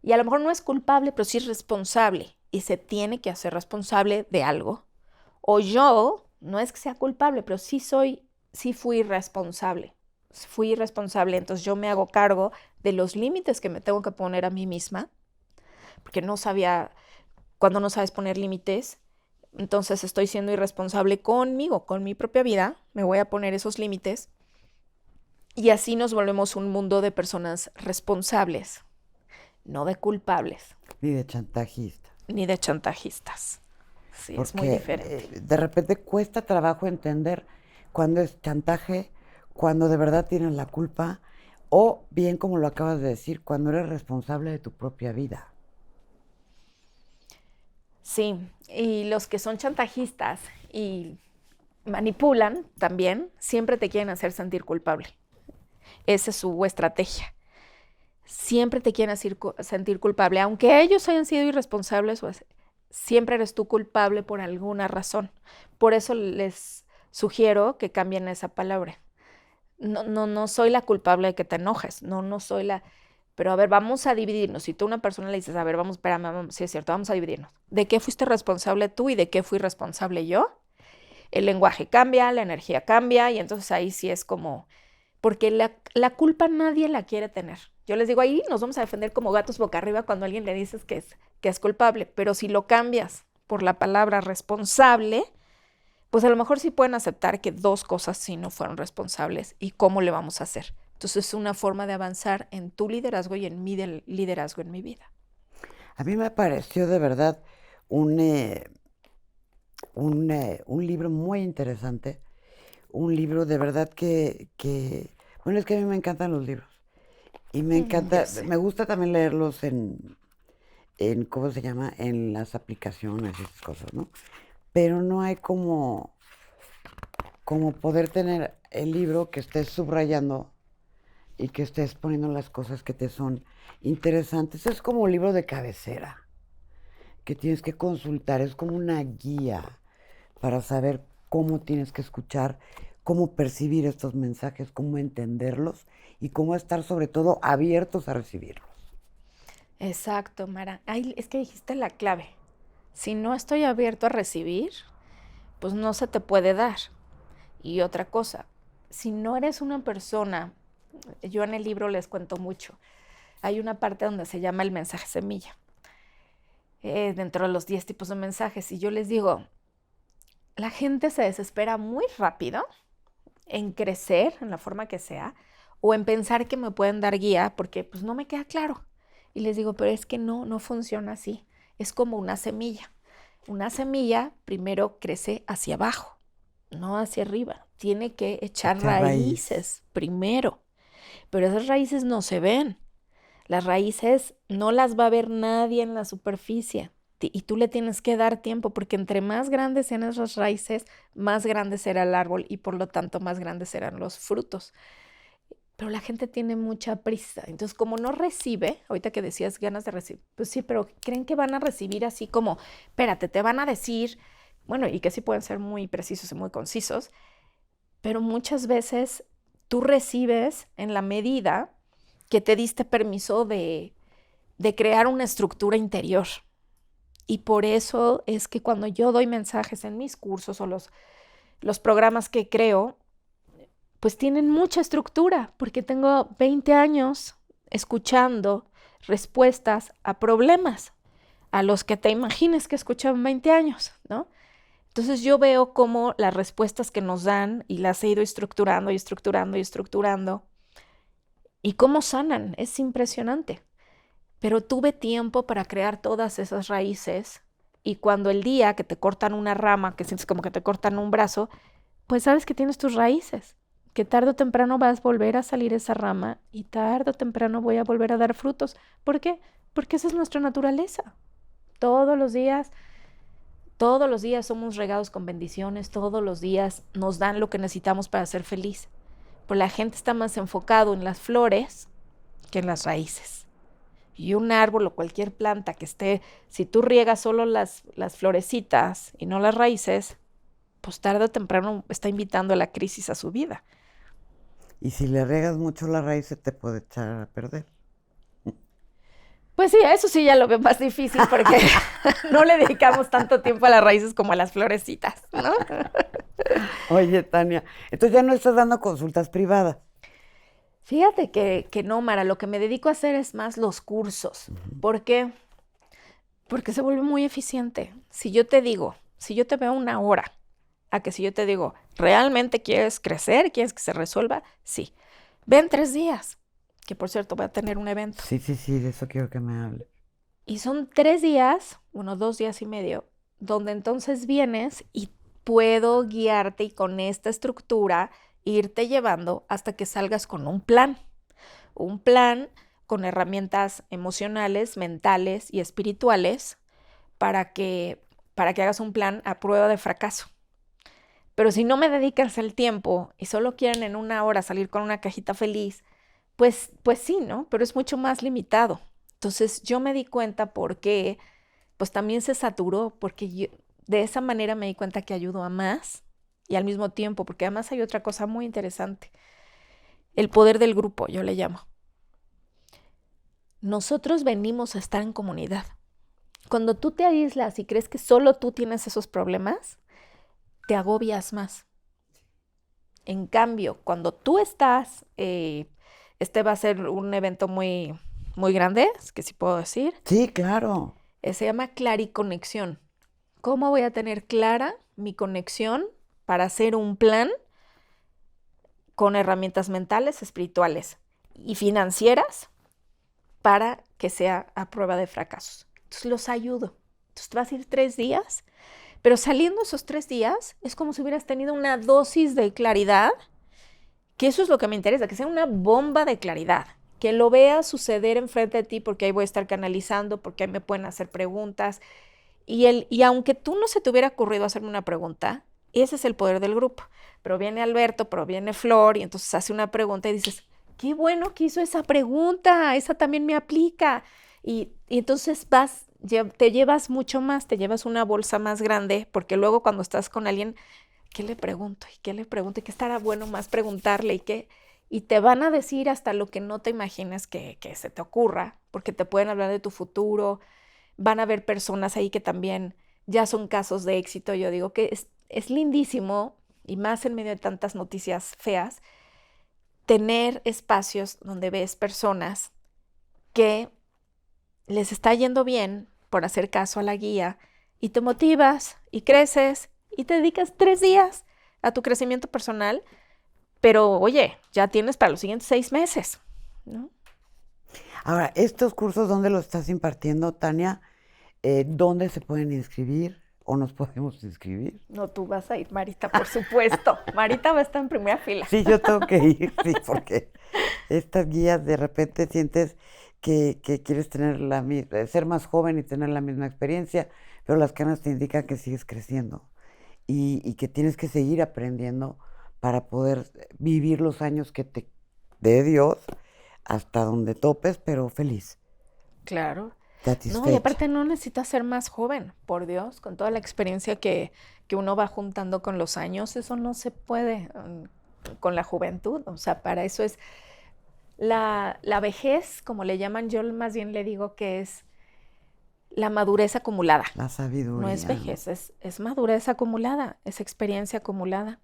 Speaker 1: Y a lo mejor no es culpable, pero sí es responsable y se tiene que hacer responsable de algo. O yo, no es que sea culpable, pero sí fui responsable. Fui responsable, entonces yo me hago cargo de los límites que me tengo que poner a mí misma, porque no sabía, cuando no sabes poner límites, entonces estoy siendo irresponsable conmigo, con mi propia vida, me voy a poner esos límites y así nos volvemos un mundo de personas responsables, no de culpables.
Speaker 2: Ni de chantajista.
Speaker 1: Ni de chantajistas. Sí, es muy
Speaker 2: Porque
Speaker 1: diferente.
Speaker 2: de repente cuesta trabajo entender cuándo es chantaje, cuando de verdad tienes la culpa, o bien como lo acabas de decir, cuando eres responsable de tu propia vida.
Speaker 1: Sí, y los que son chantajistas y manipulan también, siempre te quieren hacer sentir culpable. Esa es su estrategia. Siempre te quieren sentir culpable, aunque ellos hayan sido irresponsables, siempre eres tú culpable por alguna razón. Por eso les sugiero que cambien esa palabra. No soy la culpable de que te enojes, no soy la... Pero a ver, vamos a dividirnos. Si tú a una persona le dices, a ver, espérame, sí es cierto, vamos a dividirnos. ¿De qué fuiste responsable tú y de qué fui responsable yo? El lenguaje cambia, la energía cambia y entonces ahí sí es como... Porque la culpa nadie la quiere tener. Yo les digo, ahí nos vamos a defender como gatos boca arriba cuando a alguien le dices que es culpable, pero si lo cambias por la palabra responsable, pues a lo mejor sí pueden aceptar que dos cosas sí no fueron responsables y cómo le vamos a hacer. Entonces es una forma de avanzar en tu liderazgo y en mi liderazgo en mi vida.
Speaker 2: A mí me pareció de verdad un libro muy interesante, un libro de verdad bueno, es que a mí me encantan los libros y me encanta, me gusta también leerlos ¿cómo se llama? En las aplicaciones y esas cosas, ¿no? Pero no hay como poder tener el libro que estés subrayando y que estés poniendo las cosas que te son interesantes. Es como un libro de cabecera que tienes que consultar, es como una guía para saber cómo tienes que escuchar, cómo percibir estos mensajes, cómo entenderlos y cómo estar sobre todo abiertos a recibirlos.
Speaker 1: Exacto, Mara. Ay, es que dijiste la clave. Si no estoy abierto a recibir, pues no se te puede dar. Y otra cosa, si no eres una persona, yo en el libro les cuento mucho, hay una parte donde se llama el mensaje semilla, dentro de los 10 tipos de mensajes, y yo les digo, la gente se desespera muy rápido en crecer, en la forma que sea, o en pensar que me pueden dar guía, porque pues no me queda claro. Y les digo, pero es que no funciona así, es como una semilla. Una semilla primero crece hacia abajo, no hacia arriba. Tiene que echar raíces primero, pero esas raíces no se ven. Las raíces no las va a ver nadie en la superficie y tú le tienes que dar tiempo porque entre más grandes sean esas raíces, más grande será el árbol y por lo tanto más grandes serán los frutos. Pero la gente tiene mucha prisa. Entonces, como no recibe, ahorita que decías ganas de recibir, pues sí, pero creen que van a recibir así como, espérate, te van a decir, bueno, y que sí pueden ser muy precisos y muy concisos, pero muchas veces tú recibes en la medida que te diste permiso de crear una estructura interior. Y por eso es que cuando yo doy mensajes en mis cursos o los programas que creo, pues tienen mucha estructura, porque tengo 20 años escuchando respuestas a problemas, a los que te imagines que escuchan 20 años, ¿no? Entonces yo veo cómo las respuestas que nos dan y las he ido estructurando y estructurando y estructurando y cómo sanan, es impresionante. Pero tuve tiempo para crear todas esas raíces y cuando el día que te cortan una rama, que sientes como que te cortan un brazo, pues sabes que tienes tus raíces, que tarde o temprano vas a volver a salir esa rama y tarde o temprano voy a volver a dar frutos. ¿Por qué? Porque esa es nuestra naturaleza. Todos los días Todos los días somos regados con bendiciones, todos los días nos dan lo que necesitamos para ser feliz. Pero la gente está más enfocado en las flores que en las raíces. Y un árbol o cualquier planta que esté, si tú riegas solo las florecitas y no las raíces, pues tarde o temprano está invitando a la crisis a su vida.
Speaker 2: Y si le regas mucho la raíz, se te puede echar a perder.
Speaker 1: Pues sí, eso sí ya lo veo más difícil porque no le dedicamos tanto tiempo a las raíces como a las florecitas, ¿no?
Speaker 2: Oye, Tania, entonces ya no estás dando consultas privadas.
Speaker 1: Fíjate que no, Mara, lo que me dedico a hacer es más los cursos. ¿Por qué? Porque se vuelve muy eficiente. Si yo te veo 1 hora, a que si yo te digo, ¿realmente quieres crecer? ¿Quieres que se resuelva? Sí. Ven 3 días, que por cierto voy a tener un evento.
Speaker 2: Sí, de eso quiero que me hables.
Speaker 1: Y son 3 días, 2 días y medio, donde entonces vienes y puedo guiarte y con esta estructura irte llevando hasta que salgas con un plan con herramientas emocionales, mentales y espirituales para que hagas un plan a prueba de fracaso. Pero si no me dedicas el tiempo y solo quieren en 1 hora salir con una cajita feliz, pues sí, ¿no? Pero es mucho más limitado. Entonces yo me di cuenta porque pues también se saturó, porque de esa manera me di cuenta que ayudo a más y al mismo tiempo, porque además hay otra cosa muy interesante, el poder del grupo, yo le llamo. Nosotros venimos a estar en comunidad. Cuando tú te aíslas y crees que solo tú tienes esos problemas, te agobias más. En cambio, cuando tú estás, este va a ser un evento muy, muy grande, es que sí puedo decir.
Speaker 2: Sí, claro.
Speaker 1: Se llama Clariconexión. ¿Cómo voy a tener clara mi conexión para hacer un plan con herramientas mentales, espirituales y financieras para que sea a prueba de fracasos? Entonces los ayudo. Entonces te vas a ir 3 días, pero saliendo esos 3 días es como si hubieras tenido una dosis de claridad, que eso es lo que me interesa, que sea una bomba de claridad, que lo veas suceder enfrente de ti, porque ahí voy a estar canalizando, porque ahí me pueden hacer preguntas. Y aunque tú no se te hubiera ocurrido hacerme una pregunta, ese es el poder del grupo. Pero viene Alberto, pero viene Flor, y entonces hace una pregunta y dices, qué bueno que hizo esa pregunta, esa también me aplica. Y entonces te llevas mucho más, te llevas una bolsa más grande, porque luego cuando estás con alguien, ¿qué le pregunto? ¿Y qué le pregunto? ¿Y qué estará bueno más preguntarle? Y te van a decir hasta lo que no te imagines que se te ocurra, porque te pueden hablar de tu futuro. Van a haber personas ahí que también ya son casos de éxito. Yo digo que es lindísimo, y más en medio de tantas noticias feas, tener espacios donde ves personas que les está yendo bien por hacer caso a la guía y te motivas y creces y te dedicas 3 días a tu crecimiento personal, pero oye, ya tienes para los siguientes 6 meses, ¿no?
Speaker 2: Ahora, ¿estos cursos dónde los estás impartiendo, Tania? ¿Dónde se pueden inscribir o nos podemos inscribir?
Speaker 1: No, tú vas a ir, Marita, por supuesto. Marita va a estar en primera fila.
Speaker 2: Sí, yo tengo que ir, sí, porque estas guías de repente sientes que quieres tener ser más joven y tener la misma experiencia, pero las canas te indican que sigues creciendo y que tienes que seguir aprendiendo para poder vivir los años que te dé Dios hasta donde topes, pero feliz.
Speaker 1: Claro.
Speaker 2: Satisfecha.
Speaker 1: No, y aparte no necesitas ser más joven, por Dios, con toda la experiencia que uno va juntando con los años, eso no se puede con la juventud. O sea, para eso es la vejez, como le llaman, yo más bien le digo que es la madurez acumulada.
Speaker 2: La sabiduría.
Speaker 1: No es vejez, es madurez acumulada, es experiencia acumulada.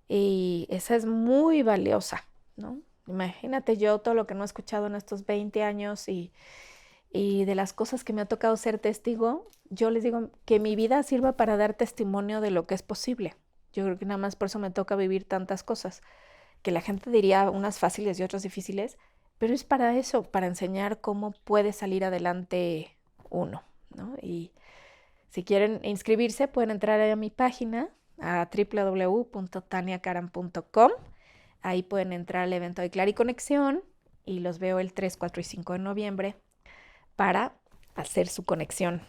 Speaker 1: Y esa es muy valiosa, ¿no? Imagínate yo todo lo que no he escuchado en estos 20 años y de las cosas que me ha tocado ser testigo. Yo les digo que mi vida sirva para dar testimonio de lo que es posible. Yo creo que nada más por eso me toca vivir tantas cosas, que la gente diría unas fáciles y otras difíciles, pero es para eso, para enseñar cómo puede salir adelante uno, ¿no? Y si quieren inscribirse, pueden entrar a mi página, a www.taniacaram.com. Ahí pueden entrar al evento de Clariconexión y los veo el 3, 4 y 5 de noviembre para hacer su conexión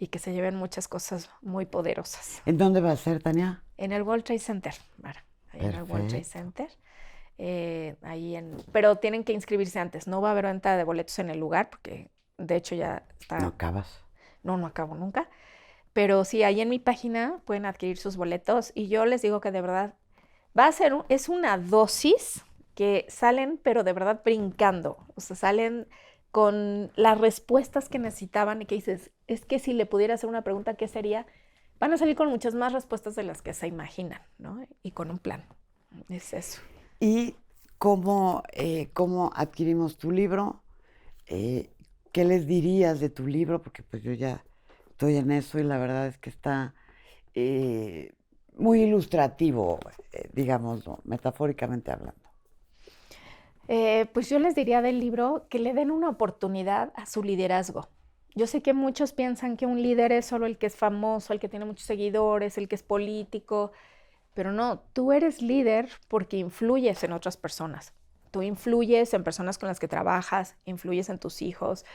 Speaker 1: y que se lleven muchas cosas muy poderosas.
Speaker 2: ¿En dónde va a ser, Tania?
Speaker 1: En el World Trade Center, Mara. Ahí en el World Trade
Speaker 2: Perfecto.
Speaker 1: Center. Pero tienen que inscribirse antes. No va a haber venta de boletos en el lugar porque de hecho ya
Speaker 2: No
Speaker 1: está.
Speaker 2: acabas.
Speaker 1: No acabo nunca. Pero sí, ahí en mi página pueden adquirir sus boletos y yo les digo que de verdad es una dosis que salen, pero de verdad brincando. O sea, salen con las respuestas que necesitaban y que dices, es que si le pudiera hacer una pregunta, ¿qué sería? Van a salir con muchas más respuestas de las que se imaginan, ¿no? Y con un plan. Es eso.
Speaker 2: ¿Y cómo adquirimos tu libro? ¿Qué les dirías de tu libro? Porque pues yo ya estoy en eso y la verdad es que está muy ilustrativo, digamos, ¿no? Metafóricamente hablando.
Speaker 1: Pues yo les diría del libro que le den una oportunidad a su liderazgo. Yo sé que muchos piensan que un líder es solo el que es famoso, el que tiene muchos seguidores, el que es político, pero no, tú eres líder porque influyes en otras personas. Tú influyes en personas con las que trabajas, influyes en tus hijos,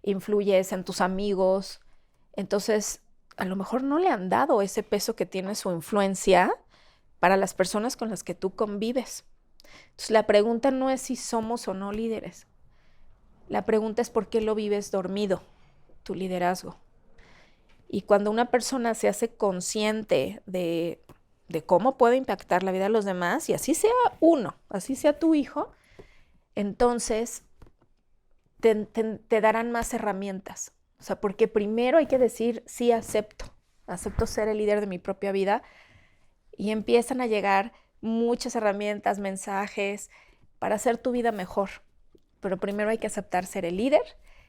Speaker 1: influyes en tus amigos. Entonces, a lo mejor no le han dado ese peso que tiene su influencia para las personas con las que tú convives. Entonces, la pregunta no es si somos o no líderes. La pregunta es por qué lo vives dormido, tu liderazgo. Y cuando una persona se hace consciente de cómo puede impactar la vida de los demás, y así sea uno, así sea tu hijo, entonces te darán más herramientas. O sea, porque primero hay que decir, sí, acepto ser el líder de mi propia vida, y empiezan a llegar muchas herramientas, mensajes para hacer tu vida mejor. Pero primero hay que aceptar ser el líder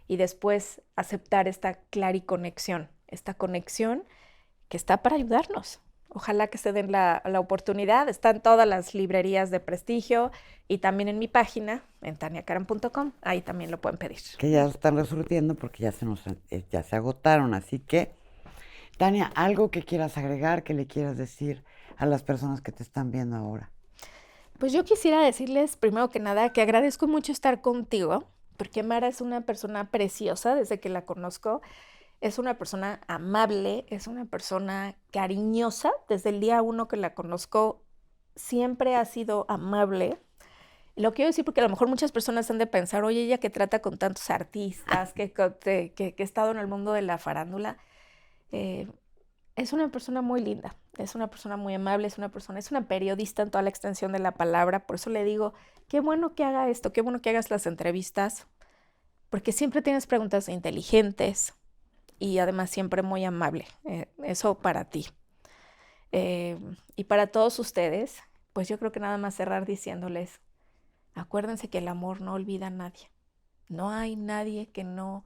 Speaker 1: y después aceptar esta clariconexión, esta conexión que está para ayudarnos. Ojalá que se den la oportunidad. Está en todas las librerías de prestigio y también en mi página, en taniakaram.com. Ahí también lo pueden pedir.
Speaker 2: Que ya están resurtiendo porque ya se agotaron. Así que, Tania, algo que quieras agregar, que le quieras decir a las personas que te están viendo ahora.
Speaker 1: Pues yo quisiera decirles, primero que nada, que agradezco mucho estar contigo, porque Mara es una persona preciosa desde que la conozco. Es una persona amable, es una persona cariñosa. Desde el día 1 que la conozco, siempre ha sido amable. Lo quiero decir porque a lo mejor muchas personas han de pensar, oye, ella que trata con tantos artistas, que ha estado en el mundo de la farándula, es una persona muy linda, es una persona muy amable, es una periodista en toda la extensión de la palabra. Por eso le digo, qué bueno que haga esto, qué bueno que hagas las entrevistas, porque siempre tienes preguntas inteligentes y además siempre muy amable. Eso para ti. Y para todos ustedes, pues yo creo que nada más cerrar diciéndoles, acuérdense que el amor no olvida a nadie. No hay nadie que no,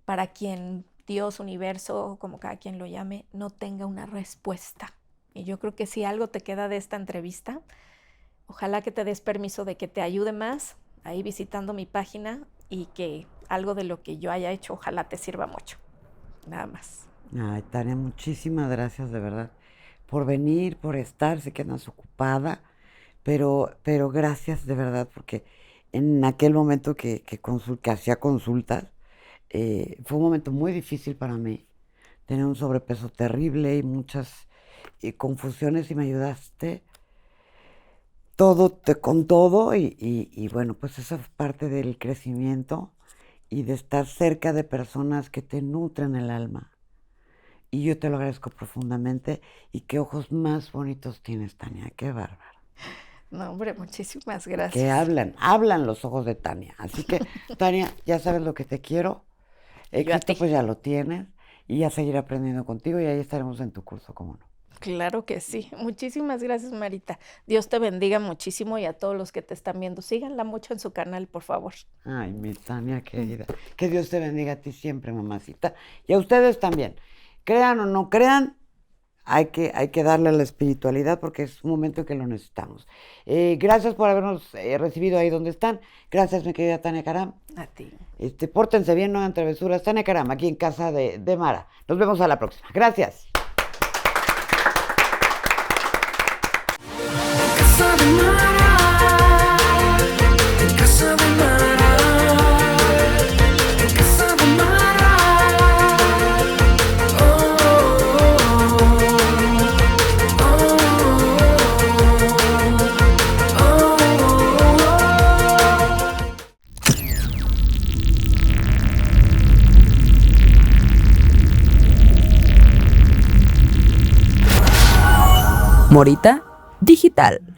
Speaker 1: para quien Dios, universo, como cada quien lo llame, no tenga una respuesta. Y yo creo que si algo te queda de esta entrevista, ojalá que te des permiso de que te ayude más ahí visitando mi página y que algo de lo que yo haya hecho, ojalá te sirva mucho. Nada más.
Speaker 2: Ay, Tania, muchísimas gracias de verdad por venir, por estar. Sé que andas ocupada, pero gracias de verdad porque en aquel momento que hacía consultas, fue un momento muy difícil para mí. Tenía un sobrepeso terrible y muchas confusiones y me ayudaste con todo y bueno, pues esa es parte del crecimiento y de estar cerca de personas que te nutren el alma. Y yo te lo agradezco profundamente y qué ojos más bonitos tienes, Tania, qué bárbaro.
Speaker 1: No, hombre, muchísimas
Speaker 2: Que
Speaker 1: gracias.
Speaker 2: hablan los ojos de Tania. Así que, Tania, ya sabes lo que te quiero. Éxito pues ya lo tienes y a seguir aprendiendo contigo y ahí estaremos en tu curso, ¿cómo no?
Speaker 1: Claro que sí. Muchísimas gracias, Marita. Dios te bendiga muchísimo y a todos los que te están viendo. Síganla mucho en su canal, por favor.
Speaker 2: Ay, mi Tania querida. Que Dios te bendiga a ti siempre, mamacita. Y a ustedes también. Crean o no crean, hay que darle a la espiritualidad porque es un momento en que lo necesitamos. Gracias por habernos recibido ahí donde están. Gracias, mi querida Tania Karam.
Speaker 1: A ti.
Speaker 2: Pórtense bien, no hagan travesuras. Tania Karam, aquí en casa de Mara. Nos vemos a la próxima. Gracias.
Speaker 3: Casa de Mara. Casa de Mara. Morita Digital.